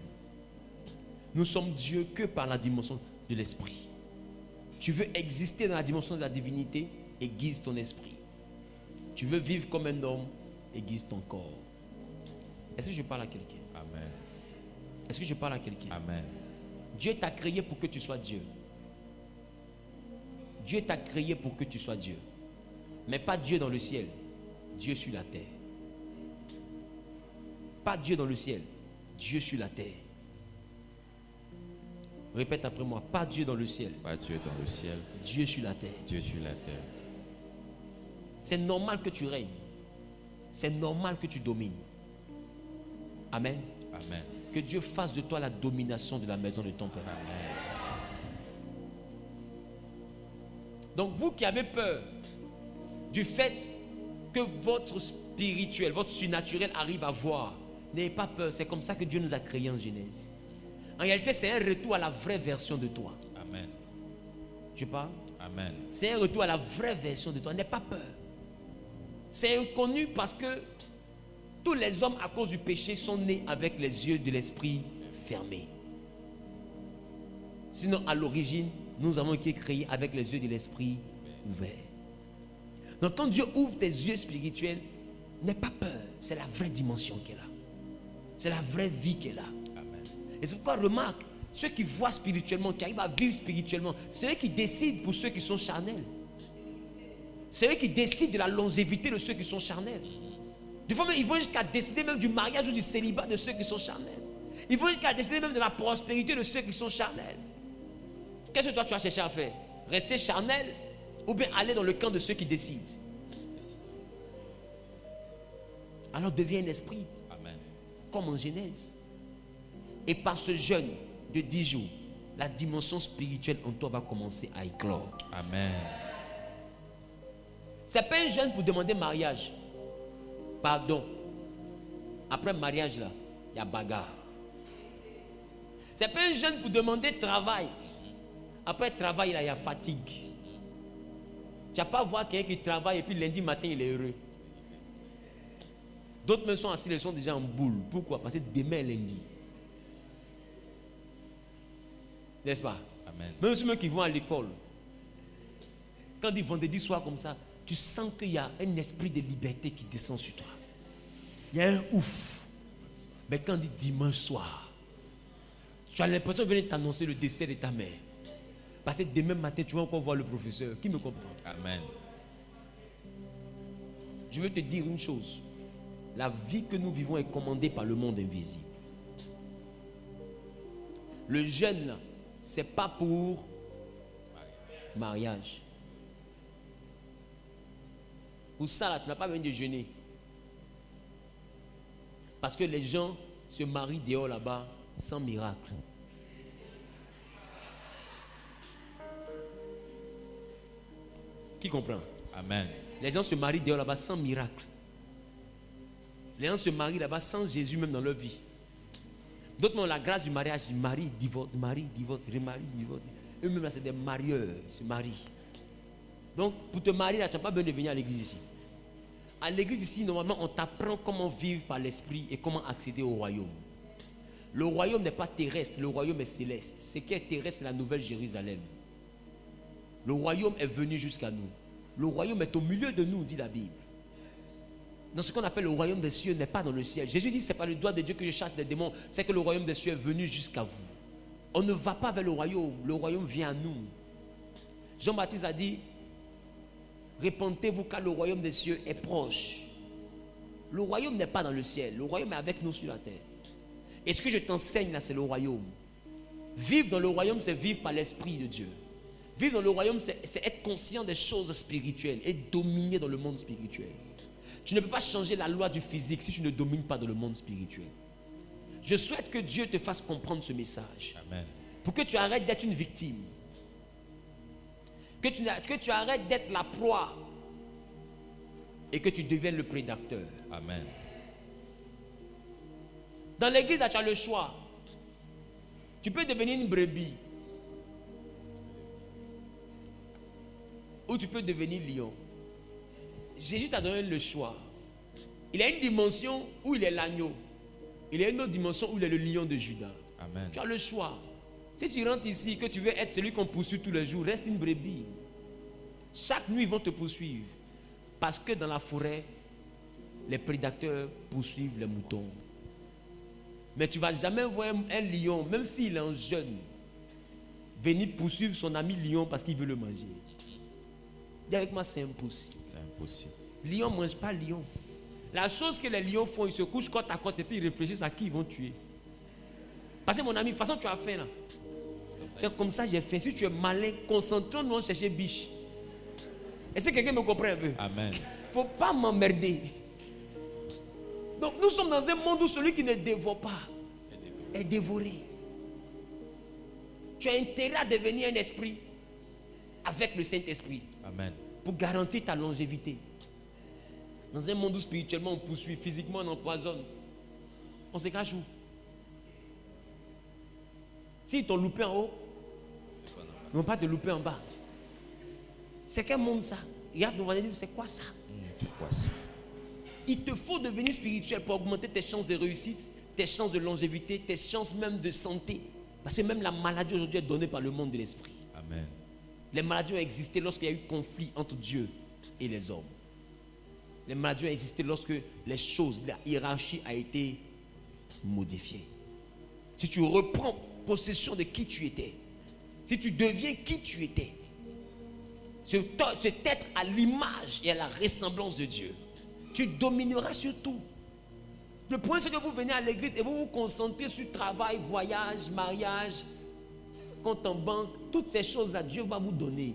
Nous sommes Dieu que par la dimension de l'esprit. Tu veux exister dans la dimension de la divinité, aiguise ton esprit. Tu veux vivre comme un homme, aiguise ton corps. Est-ce que je parle à quelqu'un? Amen. Est-ce que je parle à quelqu'un? Amen. Dieu t'a créé pour que tu sois Dieu. Dieu t'a créé pour que tu sois Dieu. Mais pas Dieu dans le ciel, Dieu sur la terre. Pas Dieu dans le ciel, Dieu sur la terre. Répète après moi, pas Dieu dans le ciel. Pas Dieu dans le ciel, Dieu sur la terre. Dieu sur la terre. C'est normal que tu règnes. C'est normal que tu domines. Amen. Amen. Que Dieu fasse de toi la domination de la maison de ton Père. Amen. Donc vous qui avez peur du fait que votre spirituel, votre surnaturel arrive à voir, n'ayez pas peur. C'est comme ça que Dieu nous a créés en Genèse. En réalité, c'est un retour à la vraie version de toi. Amen. Je parle? Amen. C'est un retour à la vraie version de toi. N'aie pas peur. C'est inconnu parce que tous les hommes à cause du péché sont nés avec les yeux de l'esprit fermés. Sinon, à l'origine, nous avons été créés avec les yeux de l'esprit ouverts. Donc quand Dieu ouvre tes yeux spirituels, n'aie pas peur. C'est la vraie dimension qui est là. C'est la vraie vie qui est là. Amen. Et c'est pourquoi remarque, ceux qui voient spirituellement, qui arrivent à vivre spirituellement, c'est eux qui décident pour ceux qui sont charnels. C'est eux qui décident de la longévité de ceux qui sont charnels. Des fois même, ils vont jusqu'à décider même du mariage ou du célibat de ceux qui sont charnels. Ils vont jusqu'à décider même de la prospérité de ceux qui sont charnels. Qu'est-ce que toi tu vas chercher à faire? Rester charnel ou bien aller dans le camp de ceux qui décident? Alors deviens un esprit. Amen. Comme en Genèse. Et par ce jeûne de 10 jours, la dimension spirituelle en toi va commencer à éclore. Amen. C'est pas un jeûne pour demander mariage. Pardon. Après mariage là, il y a bagarre. C'est pas un jeûne pour demander travail. Après travail là, il y a fatigue. Tu n'as pas voir quelqu'un qui travaille et puis lundi matin il est heureux. D'autres même sont assis, ils sont déjà en boule. Pourquoi? Parce que demain est lundi. N'est-ce pas? Amen. Même ceux qui vont à l'école, quand ils vendredi soir comme ça, tu sens qu'il y a un esprit de liberté qui descend sur toi. Il y a un ouf. Mais quand on dit dimanche soir, tu as l'impression de venir t'annoncer le décès de ta mère. Parce que demain matin, tu vas encore voir le professeur. Qui me comprend? Amen. Je veux te dire une chose. La vie que nous vivons est commandée par le monde invisible. Le jeûne, là, c'est pas pour mariage. Pour ça, là, tu n'as pas besoin de jeûner. Parce que les gens se marient dehors là-bas sans miracle. Qui comprend? Amen. Les gens se marient dehors là-bas sans miracle. Les gens se marient là-bas sans Jésus même dans leur vie. D'autres ont la grâce du mariage, ils marient, divorcent, remarient, divorcent. Eux-mêmes là, c'est des marieurs, ils se marient. Donc, pour te marier là, tu n'as pas besoin de venir à l'église ici. À l'église ici, normalement, on t'apprend comment vivre par l'esprit et comment accéder au royaume. Le royaume n'est pas terrestre, le royaume est céleste. Ce qui est terrestre, c'est la nouvelle Jérusalem. Le royaume est venu jusqu'à nous. Le royaume est au milieu de nous, dit la Bible. Dans ce qu'on appelle le royaume des cieux n'est pas dans le ciel. Jésus dit, c'est par le doigt de Dieu que je chasse des démons. C'est que le royaume des cieux est venu jusqu'à vous. On ne va pas vers le royaume vient à nous. Jean-Baptiste a dit, répentez-vous car le royaume des cieux est proche. Le royaume n'est pas dans le ciel, le royaume est avec nous sur la terre. Et ce que je t'enseigne là, c'est le royaume. Vivre dans le royaume, c'est vivre par l'esprit de Dieu. Vivre dans le royaume, c'est être conscient des choses spirituelles et dominer dans le monde spirituel. Tu ne peux pas changer la loi du physique si tu ne domines pas dans le monde spirituel. Je souhaite que Dieu te fasse comprendre ce message. Amen. Pour que tu arrêtes d'être une victime. Que tu arrêtes d'être la proie. Et que tu deviennes le prédateur. Amen. Dans l'église, tu as le choix. Tu peux devenir une brebis. Ou tu peux devenir lion. Jésus t'a donné le choix. Il a une dimension où il est l'agneau. Il a une autre dimension où il est le lion de Juda. Amen. Tu as le choix. Si tu rentres ici, que tu veux être celui qu'on poursuit tous les jours, reste une brebis. Chaque nuit, ils vont te poursuivre. Parce que dans la forêt, les prédateurs poursuivent les moutons. Mais tu ne vas jamais voir un lion, même s'il est en jeûne, venir poursuivre son ami lion parce qu'il veut le manger. Dis avec moi, c'est impossible. C'est impossible. Lion ne mange pas lion. La chose que les lions font, ils se couchent côte à côte et puis ils réfléchissent à qui ils vont tuer. Parce que mon ami, de toute façon tu as faim là. C'est comme ça que j'ai fait. Si tu es malin, concentrons-nous à chercher biche. Est-ce que quelqu'un me comprend un peu? Amen. Il ne faut pas m'emmerder. Donc nous sommes dans un monde où celui qui ne dévore pas est dévoré. Tu as intérêt à devenir un esprit avec le Saint-Esprit. Amen. Pour garantir ta longévité. Dans un monde où spirituellement on poursuit, physiquement on empoisonne. On se cache où? S'ils t'ont loupé en haut, ils ne vont pas te louper en bas. C'est quel monde ça? Regarde, on va dire, c'est quoi ça? C'est quoi ça? Il te faut devenir spirituel pour augmenter tes chances de réussite, tes chances de longévité, tes chances même de santé. Parce que même la maladie aujourd'hui est donnée par le monde de l'esprit. Amen. Les maladies ont existé lorsqu'il y a eu conflit entre Dieu et les hommes. Les maladies ont existé lorsque les choses, la hiérarchie a été modifiée. Si tu reprends possession de qui tu étais, si tu deviens qui tu étais, cet être à l'image et à la ressemblance de Dieu, tu domineras sur tout. Le point, c'est que vous venez à l'église et vous vous concentrez sur travail, voyage, mariage, compte en banque, toutes ces choses-là, Dieu va vous donner.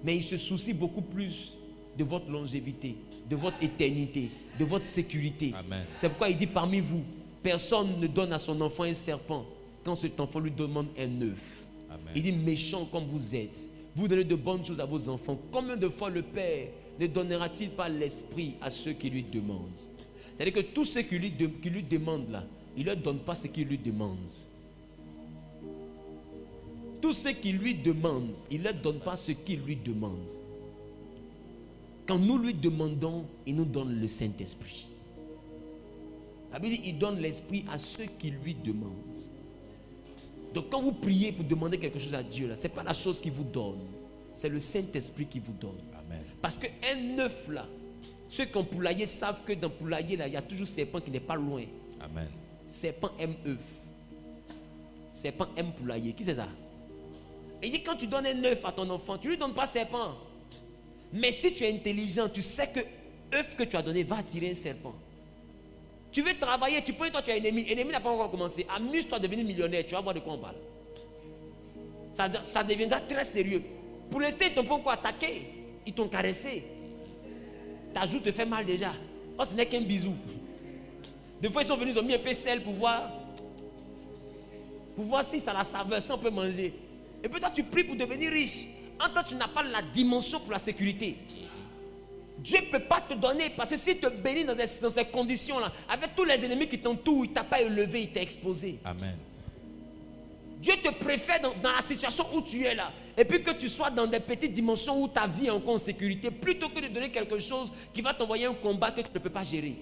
Mais il se soucie beaucoup plus de votre longévité, de votre éternité, de votre sécurité. Amen. C'est pourquoi il dit parmi vous, personne ne donne à son enfant un serpent quand cet enfant lui demande un œuf. Amen. Il dit méchant comme vous êtes, vous donnez de bonnes choses à vos enfants. Combien de fois le Père ne donnera-t-il pas l'esprit à ceux qui lui demandent? C'est-à-dire que tous ceux qui lui demandent là, il ne leur donne pas ce qu'ils lui demandent. Tous ceux qui lui demandent, il ne leur donne pas ce qu'ils lui demandent. Quand nous lui demandons, il nous donne le Saint-Esprit. La Bible dit, il donne l'Esprit à ceux qui lui demandent. Donc quand vous priez pour demander quelque chose à Dieu, ce n'est pas la chose qu'il vous donne. C'est le Saint-Esprit qui vous donne. Amen. Parce qu'un œuf là, ceux qui ont poulailler savent que dans le poulailler là, il y a toujours serpent qui n'est pas loin. Amen. Serpent aime œuf. Serpent aime poulailler. Qui c'est ça? Il dit quand tu donnes un œuf à ton enfant, tu ne lui donnes pas serpent. Mais si tu es intelligent, tu sais que l'œuf que tu as donné va attirer un serpent. Tu veux travailler, tu peux, toi tu as un ennemi. L'ennemi n'a pas encore commencé. Amuse-toi à devenir millionnaire, tu vas voir de quoi on parle. Ça deviendra très sérieux. Pour l'instant, ils t'ont pas encore attaqué. Ils t'ont caressé. Ta joue te fait mal déjà. Oh, ce n'est qu'un bisou. Des fois, ils sont venus, ils ont mis un peu de sel pour voir si ça a la saveur, si on peut manger. Et puis toi, tu pries pour devenir riche. En tant que tu n'as pas la dimension pour la sécurité. Dieu ne peut pas te donner, parce que s'il te bénit dans ces conditions-là, avec tous les ennemis qui t'entourent, il ne t'a pas élevé, il t'a exposé. Amen. Dieu te préfère dans la situation où tu es là, et puis que tu sois dans des petites dimensions où ta vie est encore en sécurité, plutôt que de donner quelque chose qui va t'envoyer un combat que tu ne peux pas gérer.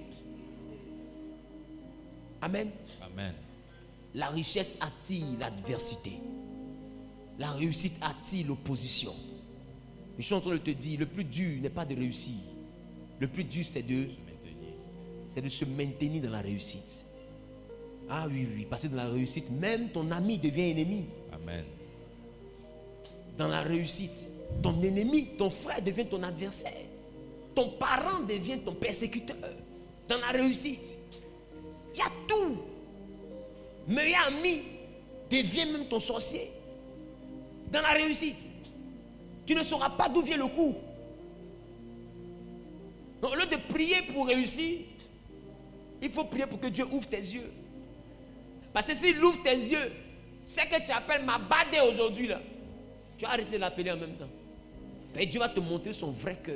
Amen. Amen. La richesse attire l'adversité. La réussite attire l'opposition. Je suis en train de te dire, le plus dur n'est pas de réussir. Le plus dur, c'est de se maintenir dans la réussite. Ah oui, parce que dans la réussite, même ton ami devient ennemi. Amen. Dans la réussite, ton ennemi, ton frère devient ton adversaire. Ton parent devient ton persécuteur. Dans la réussite, il y a tout. Meilleur ami devient même ton sorcier. Dans la réussite, tu ne sauras pas d'où vient le coup. Donc, au lieu de prier pour réussir, il faut prier pour que Dieu ouvre tes yeux. Parce que s'il ouvre tes yeux, c'est que tu appelles Mabadé aujourd'hui là. Tu vas arrêter de l'appeler en même temps. Et Dieu va te montrer son vrai cœur.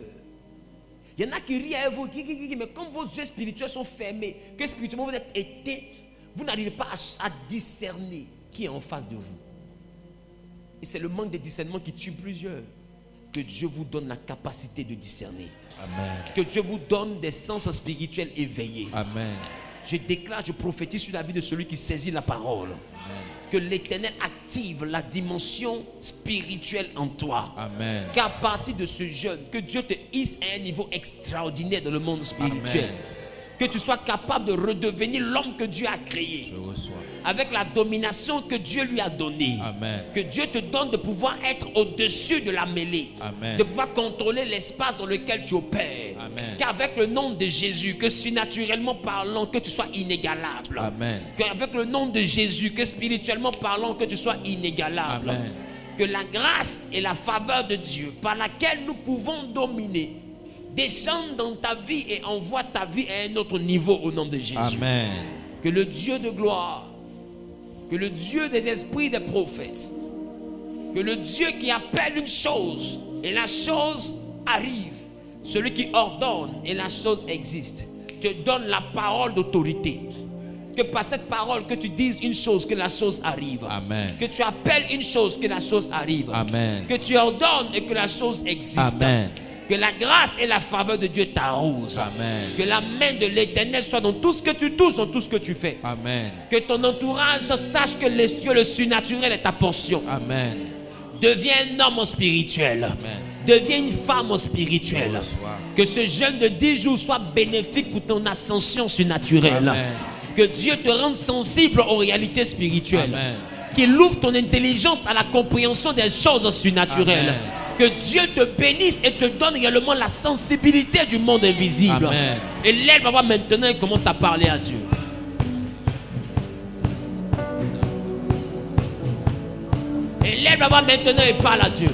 Il y en a qui rient à vous, mais comme vos yeux spirituels sont fermés, que spirituellement vous êtes éteints, vous n'arrivez pas à discerner qui est en face de vous. Et c'est le manque de discernement qui tue plusieurs. Que Dieu vous donne la capacité de discerner. Amen. Que Dieu vous donne des sens spirituels éveillés. Amen. Je déclare, je prophétise sur la vie de celui qui saisit la parole. Amen. Que l'Éternel active la dimension spirituelle en toi. Amen. Qu'à partir de ce jeûne, que Dieu te hisse à un niveau extraordinaire dans le monde spirituel. Amen. Que tu sois capable de redevenir l'homme que Dieu a créé. Je reçois. Avec la domination que Dieu lui a donnée. Amen. Que Dieu te donne de pouvoir être au-dessus de la mêlée. Amen. De pouvoir contrôler l'espace dans lequel tu opères. Amen. Qu'avec le nom de Jésus, que surnaturellement parlant, que tu sois inégalable. Amen. Qu'avec le nom de Jésus, que spirituellement parlant, que tu sois inégalable. Amen. Que la grâce et la faveur de Dieu par laquelle nous pouvons dominer descende dans ta vie et envoie ta vie à un autre niveau au nom de Jésus. Amen. Que le Dieu de gloire, que le Dieu des esprits des prophètes, que le Dieu qui appelle une chose et la chose arrive, celui qui ordonne et la chose existe, te donne la parole d'autorité. Que par cette parole, que tu dises une chose, que la chose arrive. Amen. Que tu appelles une chose, que la chose arrive. Amen. Que tu ordonnes et que la chose existe. Amen. Que la grâce et la faveur de Dieu t'arrosent. Amen. Que la main de l'Éternel soit dans tout ce que tu touches, dans tout ce que tu fais. Amen. Que ton entourage sache que les cieux, le surnaturel est ta portion. Amen. Deviens un homme spirituel. Amen. Deviens une femme spirituelle. Bonsoir. Que ce jeûne de 10 jours soit bénéfique pour ton ascension surnaturelle. Amen. Que Dieu te rende sensible aux réalités spirituelles. Amen. Qu'il ouvre ton intelligence à la compréhension des choses surnaturelles. Amen. Que Dieu te bénisse et te donne également la sensibilité du monde invisible. Amen. Et lève la voix maintenant et commence à parler à Dieu. Et lève la voix maintenant et parle à Dieu.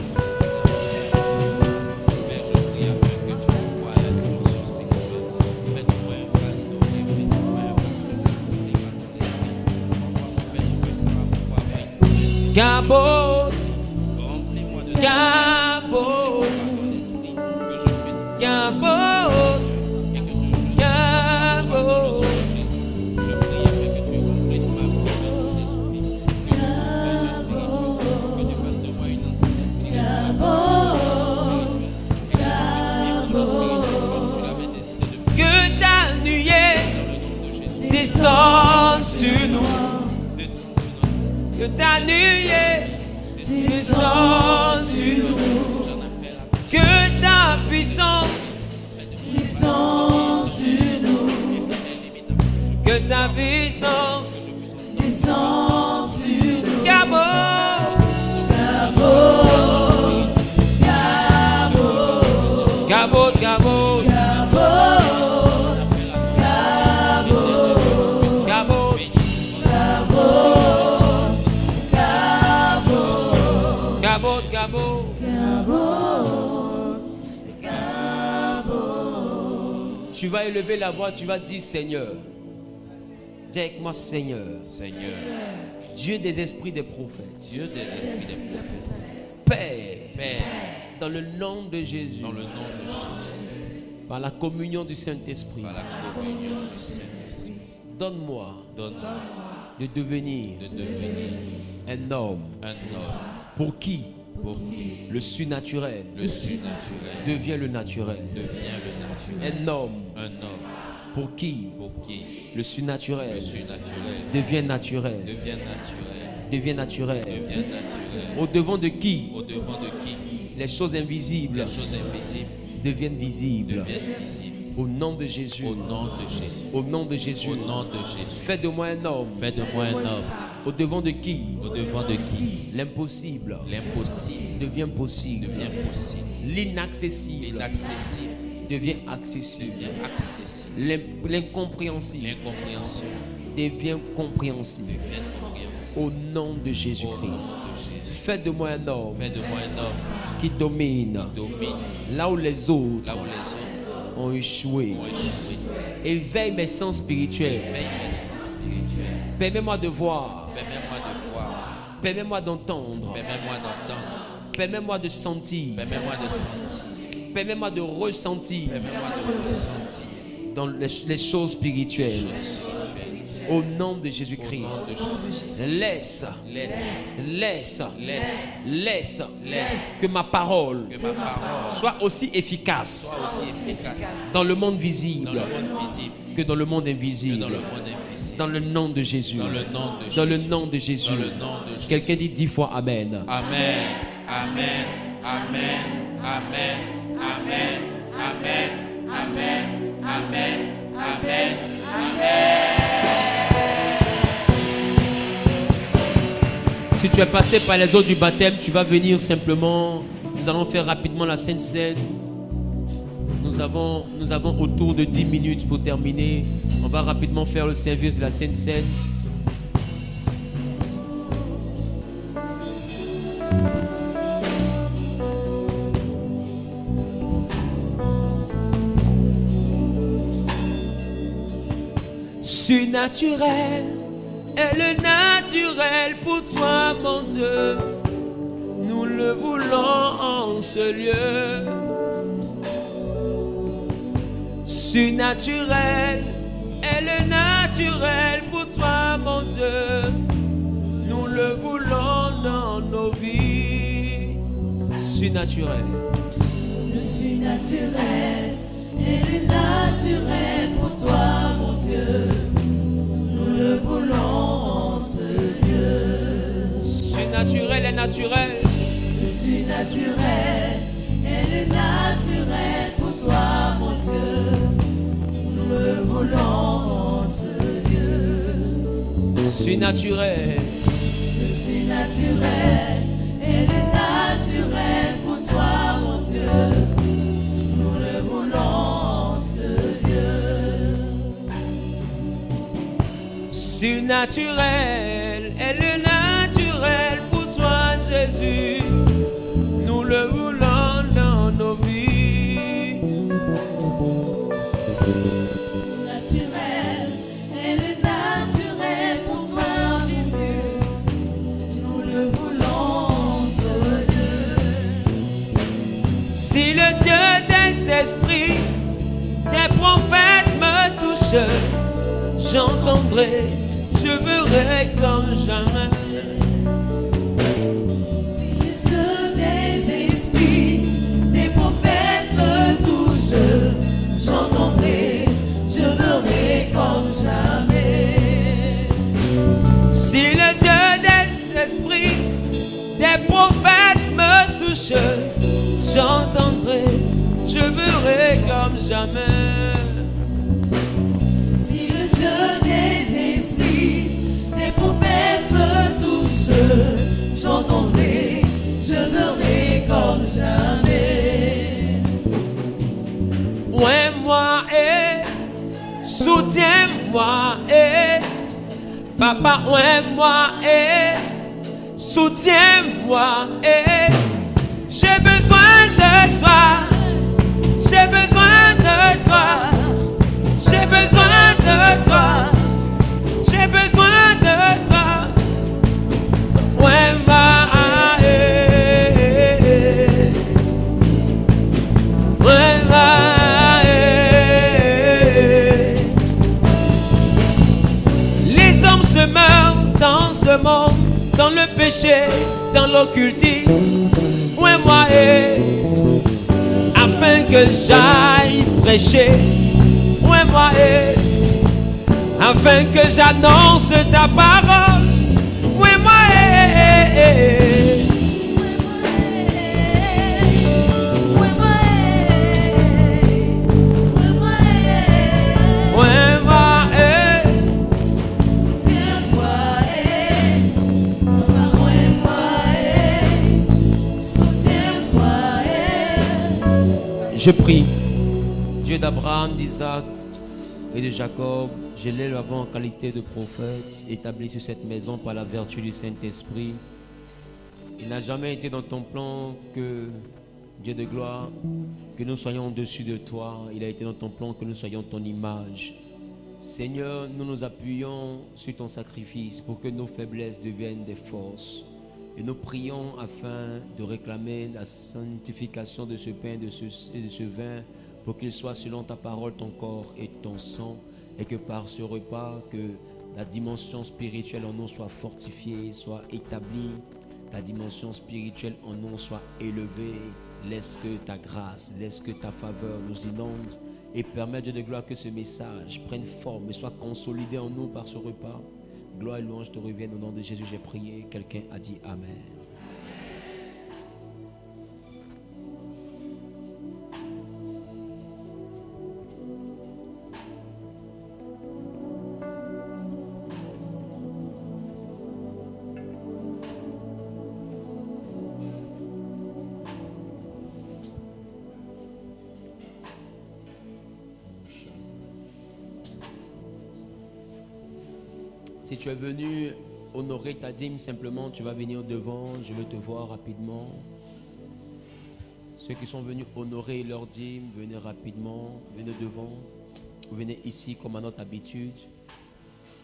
Gabot, Gabot, Gabot, Gabot. Que ta nuée descende sur nous. Que ta nuée descende sur nous. Que ta puissance descende sur nous. Que ta puissance descende sur nous. Gabot, Gabot, Gabot, Gabot, Gabot, Gabot, Gabot, Gabot. Tu vas élever la voix, tu vas dire Seigneur. Dis avec moi Seigneur. Seigneur. Dieu des esprits des prophètes. Dieu des esprits des prophètes. Père. Père. Dans le nom de Jésus. Dans le nom de Jésus. Par la communion du Saint-Esprit. Par la communion du Saint-Esprit. Donne-moi. Donne-moi. De devenir. Un homme. Pour qui le surnaturel devient le naturel. Un homme pour qui le surnaturel devient naturel. Devient naturel. Au-devant de qui les choses invisibles deviennent visibles. Au nom de Jésus. Au nom de Jésus. Fais de moi un homme. Au-devant de qui l'impossible devient possible. L'inaccessible devient accessible. L'incompréhensible devient compréhensible. Au nom de Jésus-Christ. Fais de moi un homme qui domine là où les autres ont échoué. Éveille mes sens spirituels. Permets-moi de voir. Permets-moi d'entendre. Permets-moi de sentir. Permets-moi de ressentir dans les choses spirituelles. Au nom de Jésus-Christ. Laisse que ma parole soit aussi efficace dans le monde visible que dans le monde invisible. Dans le nom de Jésus. Dans le nom de Jésus. Quelqu'un dit 10 fois Amen. Amen. Amen. Amen. Amen. Amen. Amen. Amen. Amen. Amen. Amen. Si tu es passé par les eaux du baptême, tu vas venir simplement. Nous allons faire rapidement la Sainte Seine. Nous avons autour de 10 minutes pour terminer. On va rapidement faire le service de la Sainte Seine. Surnaturel est le naturel pour toi, mon Dieu. Nous le voulons en ce lieu. Surnaturel est le naturel pour toi, mon Dieu. Nous le voulons dans nos vies. Surnaturel. Le surnaturel est le naturel pour toi, mon Dieu. Nous le voulons en ce lieu. Surnaturel est naturel. Le surnaturel est le naturel pour toi, mon Dieu. Nous le voulons en ce lieu. Surnaturel. Le surnaturel est le naturel pour toi, Dieu, nous le voulons, ce Dieu. Surnaturel est le naturel pour toi, Jésus. Nous le voulons dans nos vies. Naturel est le naturel pour toi, Jésus. Nous le voulons, ce Dieu. Si le Dieu des esprits, des prophètes me touche, j'entendrai, je verrai comme jamais. Si le Dieu des esprits, des prophètes me touche, j'entendrai, je verrai comme jamais. Si le Dieu des esprits, des prophètes me touche, j'entendrai, je verrai comme jamais. Si le Dieu des esprits, des prophètes me touche, j'entendrai, je verrai comme jamais. Ouais, moi, soutiens-moi, papa, ouais, moi, soutiens-moi, j'ai besoin de toi, j'ai besoin de toi, j'ai besoin de toi, j'ai besoin de toi, ouais, moi, ouais, moi. Meurt dans ce monde, dans le péché, dans l'occultisme, ouais, moi, afin que j'aille prêcher, ouais, moi, afin que j'annonce ta parole, ouais, moi, je prie, Dieu d'Abraham, d'Isaac et de Jacob, je l'ai avant en qualité de prophète, établi sur cette maison par la vertu du Saint-Esprit. Il n'a jamais été dans ton plan que, Dieu de gloire, que nous soyons au-dessus de toi. Il a été dans ton plan que nous soyons ton image. Seigneur, nous nous appuyons sur ton sacrifice pour que nos faiblesses deviennent des forces. Et nous prions afin de réclamer la sanctification de ce pain et de ce vin pour qu'il soit selon ta parole, ton corps et ton sang. Et que par ce repas, que la dimension spirituelle en nous soit fortifiée, soit établie. La dimension spirituelle en nous soit élevée. Laisse que ta grâce, laisse que ta faveur nous inonde. Et permets, Dieu de gloire, que ce message prenne forme et soit consolidé en nous par ce repas. Gloire et louange te reviennent au nom de Jésus, j'ai prié. Quelqu'un a dit Amen. Si tu es venu honorer ta dîme, simplement tu vas venir devant, je veux te voir rapidement. Ceux qui sont venus honorer leur dîme, venez rapidement, venez devant. Vous venez ici comme à notre habitude.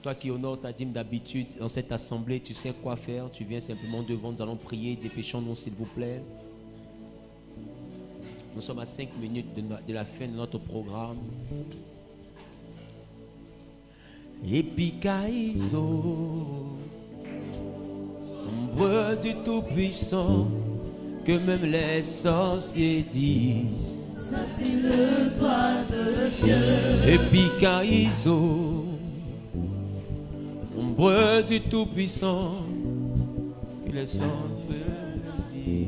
Toi qui honores ta dîme d'habitude dans cette assemblée, tu sais quoi faire, tu viens simplement devant, nous allons prier, dépêchons-nous s'il vous plaît. Nous sommes à 5 minutes de la fin de notre programme. Epikaizo, ombre du Tout-Puissant, que même les sorciers disent. Ça c'est le doigt de Dieu. Epikaizo, ombre du Tout-Puissant, que les sorciers disent.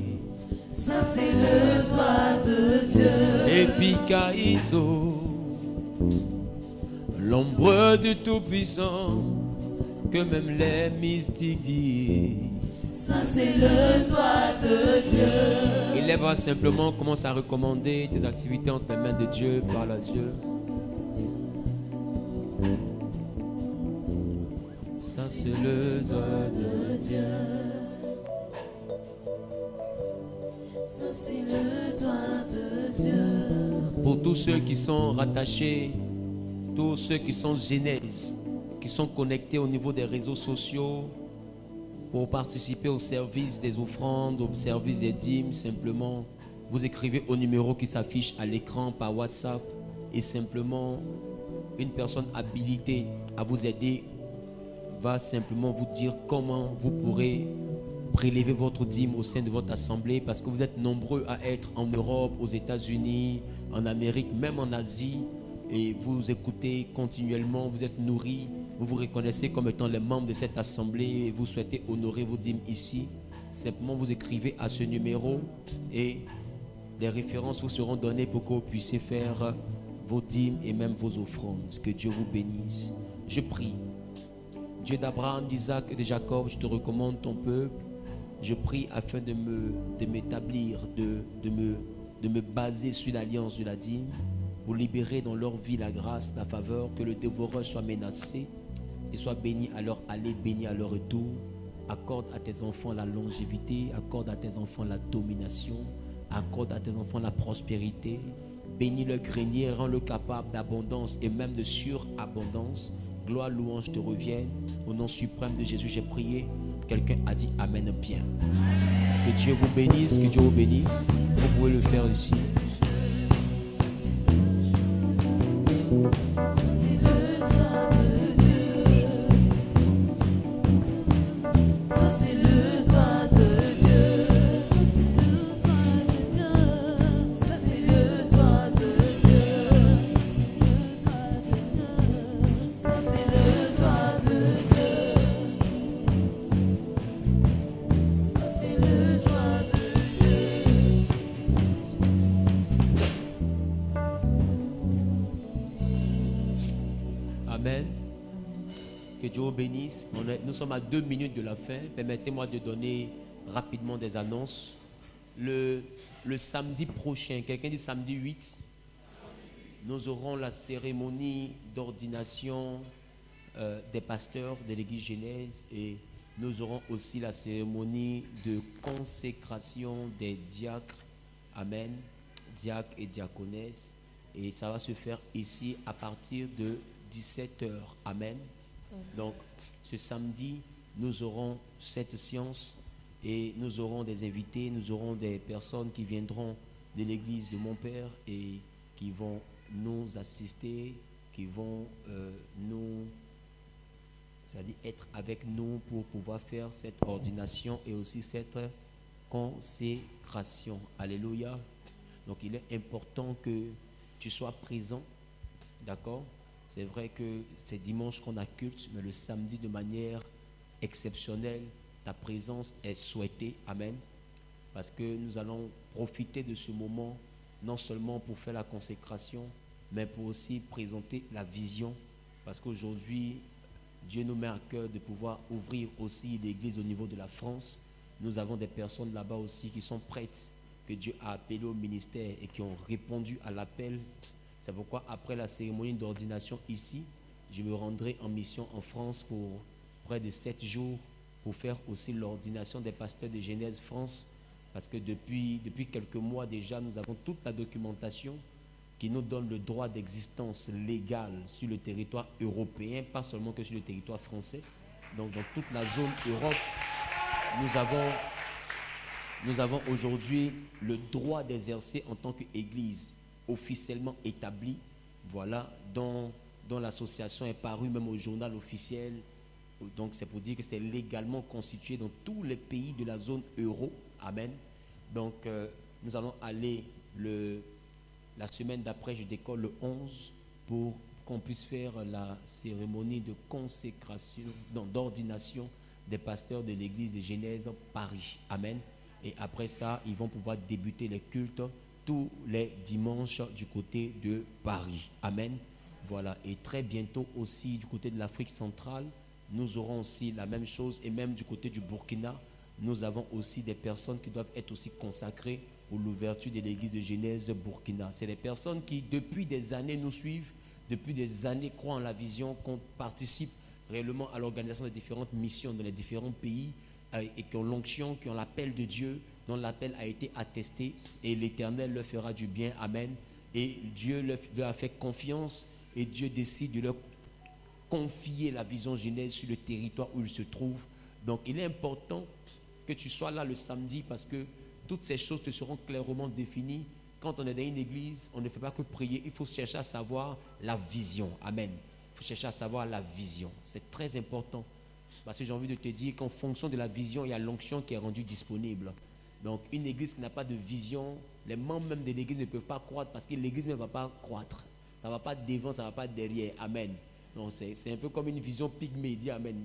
Ça c'est le doigt de Dieu. Epikaizo, l'ombre du Tout-Puissant, que même les mystiques disent. Ça c'est le droit de Dieu. Élève-toi simplement, commence à recommander tes activités entre les mains de Dieu, parle à Dieu. Ça c'est le droit de Dieu. Ça c'est le droit de Dieu. Pour tous ceux qui sont rattachés, tous ceux qui sont Genèse, qui sont connectés au niveau des réseaux sociaux, pour participer au service des offrandes, au service des dîmes, simplement, vous écrivez au numéro qui s'affiche à l'écran par WhatsApp et simplement, une personne habilitée à vous aider va simplement vous dire comment vous pourrez prélever votre dîme au sein de votre assemblée, parce que vous êtes nombreux à être en Europe, aux États-Unis, en Amérique, même en Asie, et vous écoutez continuellement, vous êtes nourris, vous vous reconnaissez comme étant les membres de cette assemblée et vous souhaitez honorer vos dîmes ici. Simplement vous écrivez à ce numéro et les références vous seront données pour que vous puissiez faire vos dîmes et même vos offrandes. Que Dieu vous bénisse. Je prie. Dieu d'Abraham, d'Isaac et de Jacob, je te recommande ton peuple. Je prie afin de m'établir, de me baser sur l'alliance de la dîme, pour libérer dans leur vie la grâce, la faveur, que le dévoreur soit menacé et soit béni à leur aller, béni à leur retour. Accorde à tes enfants la longévité, accorde à tes enfants la domination, accorde à tes enfants la prospérité. Bénis le grenier, rends-le capable d'abondance et même de surabondance. Gloire, louange te reviennent. Au nom suprême de Jésus, j'ai prié. Quelqu'un a dit Amen bien. Que Dieu vous bénisse, que Dieu vous bénisse. Vous pouvez le faire ici. Ça c'est le droit de Dieu. Ça c'est le droit de Dieu. Ça c'est le droit de Dieu. Ça c'est le droit de Dieu. Ça c'est le droit de Dieu. Amen. Que Dieu vous bénisse. Nous sommes à 2 minutes de la fin. Permettez-moi de donner rapidement des annonces. Le samedi prochain, quelqu'un dit samedi 8, nous aurons la cérémonie d'ordination des pasteurs de l'église Genèse et nous aurons aussi la cérémonie de consécration des diacres. Amen. Diacres et diaconesses. Et ça va se faire ici à partir de 17h. Amen. Donc, ce samedi, nous aurons cette séance et nous aurons des invités, nous aurons des personnes qui viendront de l'église de mon père et qui vont nous assister, qui vont c'est-à-dire être avec nous pour pouvoir faire cette ordination et aussi cette consécration. Alléluia. Donc, il est important que tu sois présent. D'accord? C'est vrai que c'est dimanche qu'on a culte, mais le samedi de manière exceptionnelle, ta présence est souhaitée. Amen. Parce que nous allons profiter de ce moment, non seulement pour faire la consécration, mais pour aussi présenter la vision. Parce qu'aujourd'hui, Dieu nous met à cœur de pouvoir ouvrir aussi l'église au niveau de la France. Nous avons des personnes là-bas aussi qui sont prêtes, que Dieu a appelées au ministère et qui ont répondu à l'appel. C'est pourquoi après la cérémonie d'ordination ici, je me rendrai en mission en France pour près de 7 jours pour faire aussi l'ordination des pasteurs de Genèse France. Parce que depuis quelques mois déjà, nous avons toute la documentation qui nous donne le droit d'existence légale sur le territoire européen, pas seulement que sur le territoire français. Donc dans toute la zone Europe, nous avons aujourd'hui le droit d'exercer en tant qu'église officiellement établie, voilà, dont l'association est parue même au journal officiel. Donc c'est pour dire que c'est légalement constitué dans tous les pays de la zone euro. Amen. Donc nous allons aller la semaine d'après, je décolle le 11 pour qu'on puisse faire la cérémonie de consécration, d'ordination des pasteurs de l'église de Genèse Paris. Amen. Et après ça, ils vont pouvoir débuter les cultes tous les dimanches du côté de Paris. Amen. Voilà. Et très bientôt aussi du côté de l'Afrique centrale, nous aurons aussi la même chose. Et même du côté du Burkina, nous avons aussi des personnes qui doivent être aussi consacrées pour l'ouverture de l'église de Genèse Burkina. C'est des personnes qui, depuis des années, nous suivent, depuis des années, croient en la vision, qu'on participe réellement à l'organisation de différentes missions dans les différents pays et qui ont l'onction, qui ont l'appel de Dieu, dont l'appel a été attesté et l'Éternel leur fera du bien. Amen. Et Dieu leur a fait confiance et Dieu décide de leur confier la vision Genèse sur le territoire où ils se trouvent. Donc il est important que tu sois là le samedi parce que toutes ces choses te seront clairement définies. Quand on est dans une église, on ne fait pas que prier, il faut chercher à savoir la vision. Amen. Il faut chercher à savoir la vision. C'est très important. Parce que j'ai envie de te dire qu'en fonction de la vision, il y a l'onction qui est rendue disponible. Donc une église qui n'a pas de vision, les membres même de l'église ne peuvent pas croître parce que l'église ne va pas croître. Ça ne va pas devant, ça ne va pas derrière. Amen. Donc c'est un peu comme une vision pygmée. Dis amen.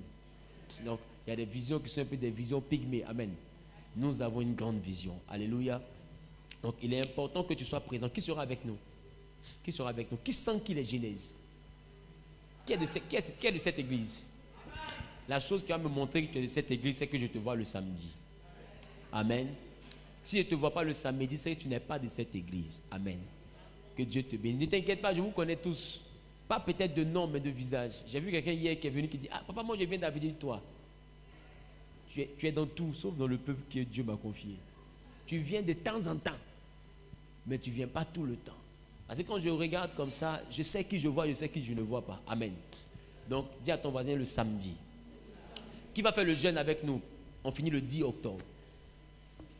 Donc il y a des visions qui sont un peu des visions pygmées. Amen. Nous avons une grande vision. Alléluia. Donc il est important que tu sois présent. Qui sera avec nous? Qui sera avec nous? Qui sent qu'il est Genèse? Qui est de cette église? La chose qui va me montrer que tu es de cette église, c'est que je te vois le samedi. Amen. Si je ne te vois pas le samedi, c'est que tu n'es pas de cette église. Amen. Que Dieu te bénisse. Ne t'inquiète pas, je vous connais tous. Pas peut-être de nom, mais de visage. J'ai vu quelqu'un hier qui est venu qui dit: ah, papa, moi je viens d'habiter toi. Tu es dans tout, sauf dans le peuple que Dieu m'a confié. Tu viens de temps en temps, mais tu ne viens pas tout le temps. Parce que quand je regarde comme ça, je sais qui je vois, je sais qui je ne vois pas. Amen. Donc, dis à ton voisin le samedi. Qui va faire le jeûne avec nous? On finit le 10 octobre.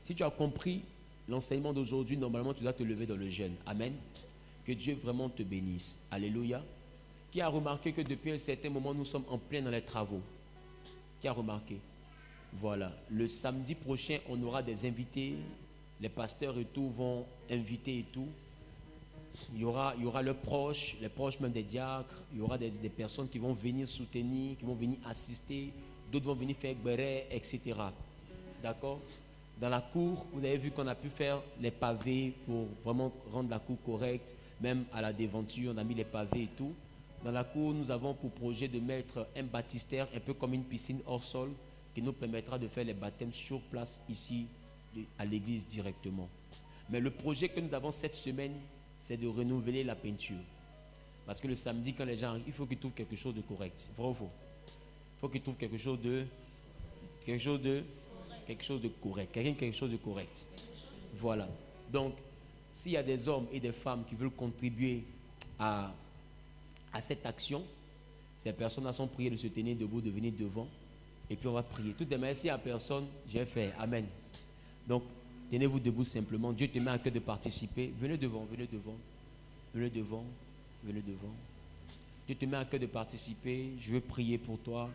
Si tu as compris l'enseignement d'aujourd'hui, normalement tu dois te lever dans le jeûne. Amen. Que Dieu vraiment te bénisse. Alléluia. Qui a remarqué que depuis un certain moment, nous sommes en plein dans les travaux? Qui a remarqué? Voilà. Le samedi prochain, on aura des invités. Les pasteurs et tout vont inviter et tout. Il y aura leurs proches, les proches même des diacres. Il y aura des personnes qui vont venir soutenir, qui vont venir assister. D'autres vont venir faire béret, etc. D'accord? Dans la cour, vous avez vu qu'on a pu faire les pavés pour vraiment rendre la cour correcte. Même à la déventure, on a mis les pavés et tout. Dans la cour, nous avons pour projet de mettre un baptistère, un peu comme une piscine hors sol, qui nous permettra de faire les baptêmes sur place ici, à l'église directement. Mais le projet que nous avons cette semaine, c'est de renouveler la peinture. Parce que le samedi, quand les gens arrivent, il faut qu'ils trouvent quelque chose de correct. Vrai ou faux? Il faut qu'ils trouvent quelque chose de correct. Quelque chose de correct. Voilà. Donc, s'il y a des hommes et des femmes qui veulent contribuer à cette action, ces personnes-là sont priées de se tenir debout, de venir devant, et puis on va prier. Tout de même, s'il n'y a personne, je vais faire. Amen. Donc, tenez-vous debout simplement. Dieu te met à cœur de participer. Venez devant, venez devant. Venez devant, venez devant. Dieu te met à cœur de participer. Je veux prier pour toi.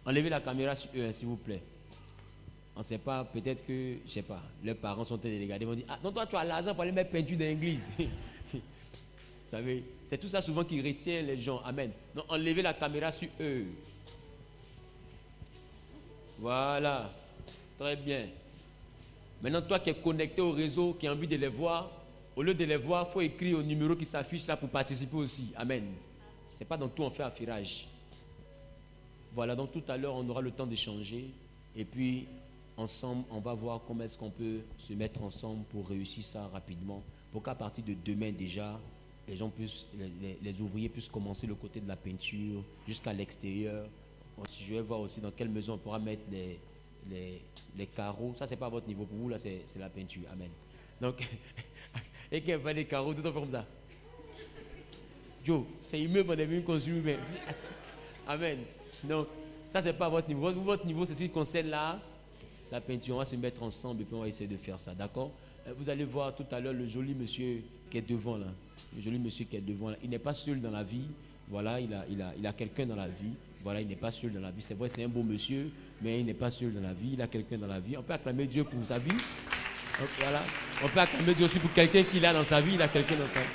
Enlevez la caméra sur eux, s'il vous plaît. On ne sait pas, peut-être que, je ne sais pas, leurs parents sont allés regarder, ils vont dire: ah, non, toi tu as l'argent pour aller mettre peinture dans l'église. Vous savez, c'est tout ça souvent qui retient les gens. Amen. Donc enlevez la caméra sur eux. Voilà. Très bien. Maintenant, toi qui es connecté au réseau, qui as envie de les voir, au lieu de les voir, il faut écrire au numéro qui s'affiche là pour participer aussi. Amen. Ce n'est pas dans tout on fait affirage. Voilà, donc tout à l'heure, on aura le temps d'échanger. Et puis, ensemble, on va voir comment est-ce qu'on peut se mettre ensemble pour réussir ça rapidement. Pour qu'à partir de demain déjà, les gens puissent, les ouvriers puissent commencer le côté de la peinture jusqu'à l'extérieur. Je vais voir aussi dans quelle maison on pourra mettre les carreaux. Ça, c'est pas à votre niveau. Pour vous, là, c'est la peinture. Amen. Donc, et qu'il y a des carreaux, tout le temps comme ça. Joe, c'est immeuble, on est venu construire. Mais... Amen. Donc, ça, c'est pas à votre niveau. Votre niveau, c'est ce qui concerne la peinture. On va se mettre ensemble et puis on va essayer de faire ça. D'accord? Vous allez voir tout à l'heure le joli monsieur qui est devant là. Le joli monsieur qui est devant là. Il n'est pas seul dans la vie. Voilà, il a quelqu'un dans la vie. Voilà, il n'est pas seul dans la vie. C'est vrai, c'est un beau monsieur, mais il n'est pas seul dans la vie. Il a quelqu'un dans la vie. On peut acclamer Dieu pour sa vie. Donc, voilà. On peut acclamer Dieu aussi pour quelqu'un qu'il a dans sa vie. Il a quelqu'un dans sa vie.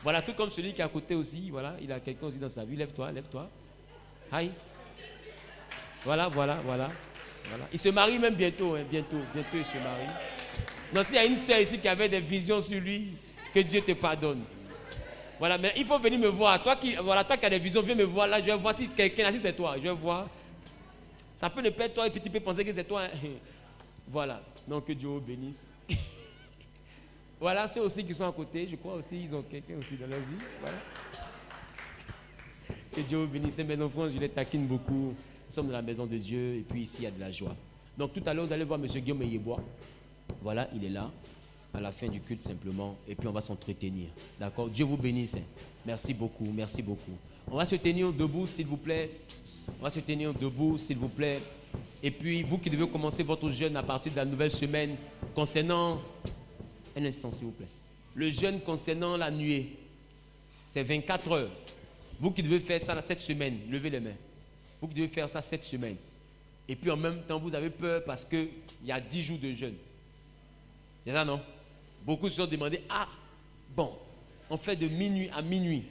Voilà, tout comme celui qui est à côté aussi. Voilà, il a quelqu'un aussi dans sa vie. Lève-toi, lève-toi. Aïe. Voilà. Il se marie même bientôt, hein, bientôt il se marie. Donc s'il y a une soeur ici qui avait des visions sur lui, que Dieu te pardonne. Voilà, mais il faut venir me voir. Toi qui as des visions, viens me voir là. Je vais voir si quelqu'un là, si c'est toi. Je vais voir Ça peut ne pas être toi et puis tu peux penser que c'est toi. Hein. Voilà. Donc que Dieu vous bénisse. Voilà, ceux aussi qui sont à côté, je crois aussi, ils ont quelqu'un aussi dans leur vie. Voilà. Que Dieu vous bénisse. Mes enfants, je les taquine beaucoup. Nous sommes dans la maison de Dieu et puis ici, il y a de la joie. Donc tout à l'heure, vous allez voir M. Guillaume Yebois. Voilà, il est là, à la fin du culte simplement. Et puis on va s'entretenir. D'accord? Dieu vous bénisse. Merci beaucoup, merci beaucoup. On va se tenir debout, s'il vous plaît. On va se tenir debout, s'il vous plaît. Et puis, vous qui devez commencer votre jeûne à partir de la nouvelle semaine, concernant... Un instant, s'il vous plaît. Le jeûne concernant la nuée, c'est 24 heures. Vous qui devez faire ça cette semaine, levez les mains. Vous qui devez faire ça cette semaine. Et puis en même temps, vous avez peur parce qu'il y a 10 jours de jeûne. C'est ça, non? Beaucoup se sont demandé, ah, bon, on fait de minuit à minuit.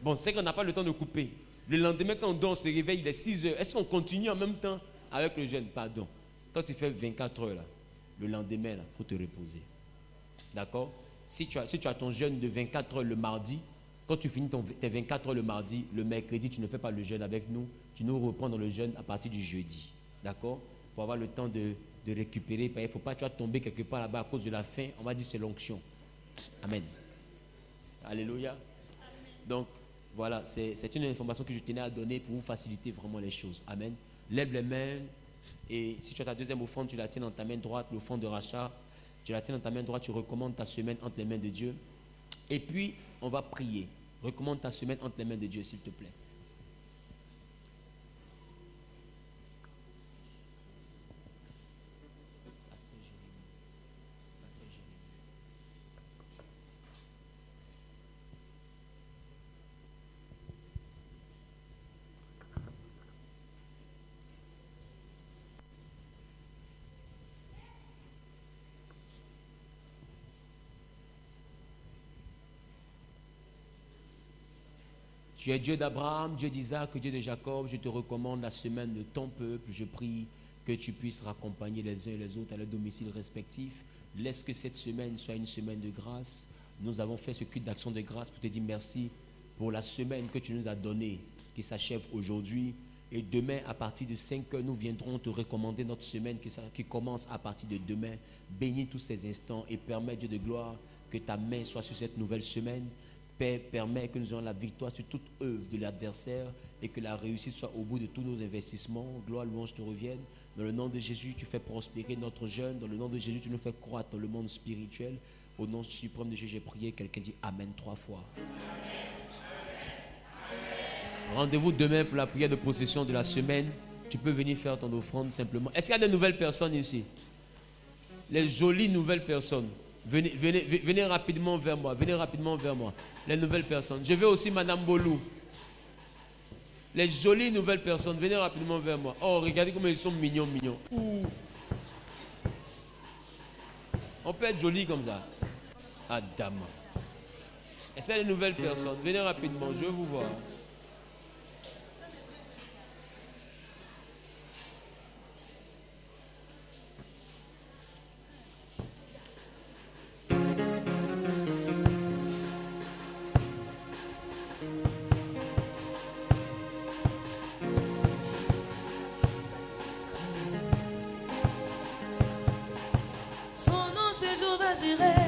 Bon, c'est qu'on n'a pas le temps de couper. Le lendemain, quand on dort, on se réveille, il est 6 heures. Est-ce qu'on continue en même temps avec le jeûne? Pardon. Quand tu fais 24 heures, là, le lendemain, il faut te reposer. D'accord? Si tu as ton jeûne de 24 heures le mardi, quand tu finis tes 24 heures le mardi, le mercredi, tu ne fais pas le jeûne avec nous, tu nous reprends dans le jeûne à partir du jeudi. D'accord? Pour avoir le temps de récupérer. Il ne faut pas, tu vas tomber quelque part là-bas à cause de la faim. On va dire c'est l'onction. Amen. Alléluia. Donc, voilà, c'est une information que je tenais à donner pour vous faciliter vraiment les choses. Amen. Lève les mains et si tu as ta deuxième offrande, tu la tiens dans ta main droite, l'offrande de rachat. Tu la tiens dans ta main droite, tu recommandes ta semaine entre les mains de Dieu. Et puis, on va prier. Recommande ta semaine entre les mains de Dieu, s'il te plaît. Tu es Dieu d'Abraham, Dieu d'Isaac, Dieu de Jacob. Je te recommande la semaine de ton peuple. Je prie que tu puisses raccompagner les uns et les autres à leur domicile respectif. Laisse que cette semaine soit une semaine de grâce. Nous avons fait ce culte d'action de grâce pour te dire merci pour la semaine que tu nous as donnée, qui s'achève aujourd'hui. Et demain, à partir de 5 heures, nous viendrons te recommander notre semaine qui commence à partir de demain. Bénis tous ces instants et permets, Dieu de gloire, que ta main soit sur cette nouvelle semaine. Père, permet que nous ayons la victoire sur toute œuvre de l'adversaire et que la réussite soit au bout de tous nos investissements. Gloire, louange te revienne. Dans le nom de Jésus, tu fais prospérer notre jeûne. Dans le nom de Jésus, tu nous fais croître dans le monde spirituel. Au nom suprême de Jésus, j'ai prié. Quelqu'un dit Amen 3 fois. Rendez-vous demain pour la prière de possession de la semaine. Tu peux venir faire ton offrande simplement. Est-ce qu'il y a de nouvelles personnes ici? Les jolies nouvelles personnes. Venez rapidement vers moi. Venez rapidement vers moi. Les nouvelles personnes. Je veux aussi Madame Bolou. Les jolies nouvelles personnes. Venez rapidement vers moi. Oh, regardez comment ils sont mignons. Ouh. On peut être joli comme ça. Adam. Et c'est les nouvelles personnes. Venez rapidement. Je veux vous voir. Son nom, c'est jour d'agir.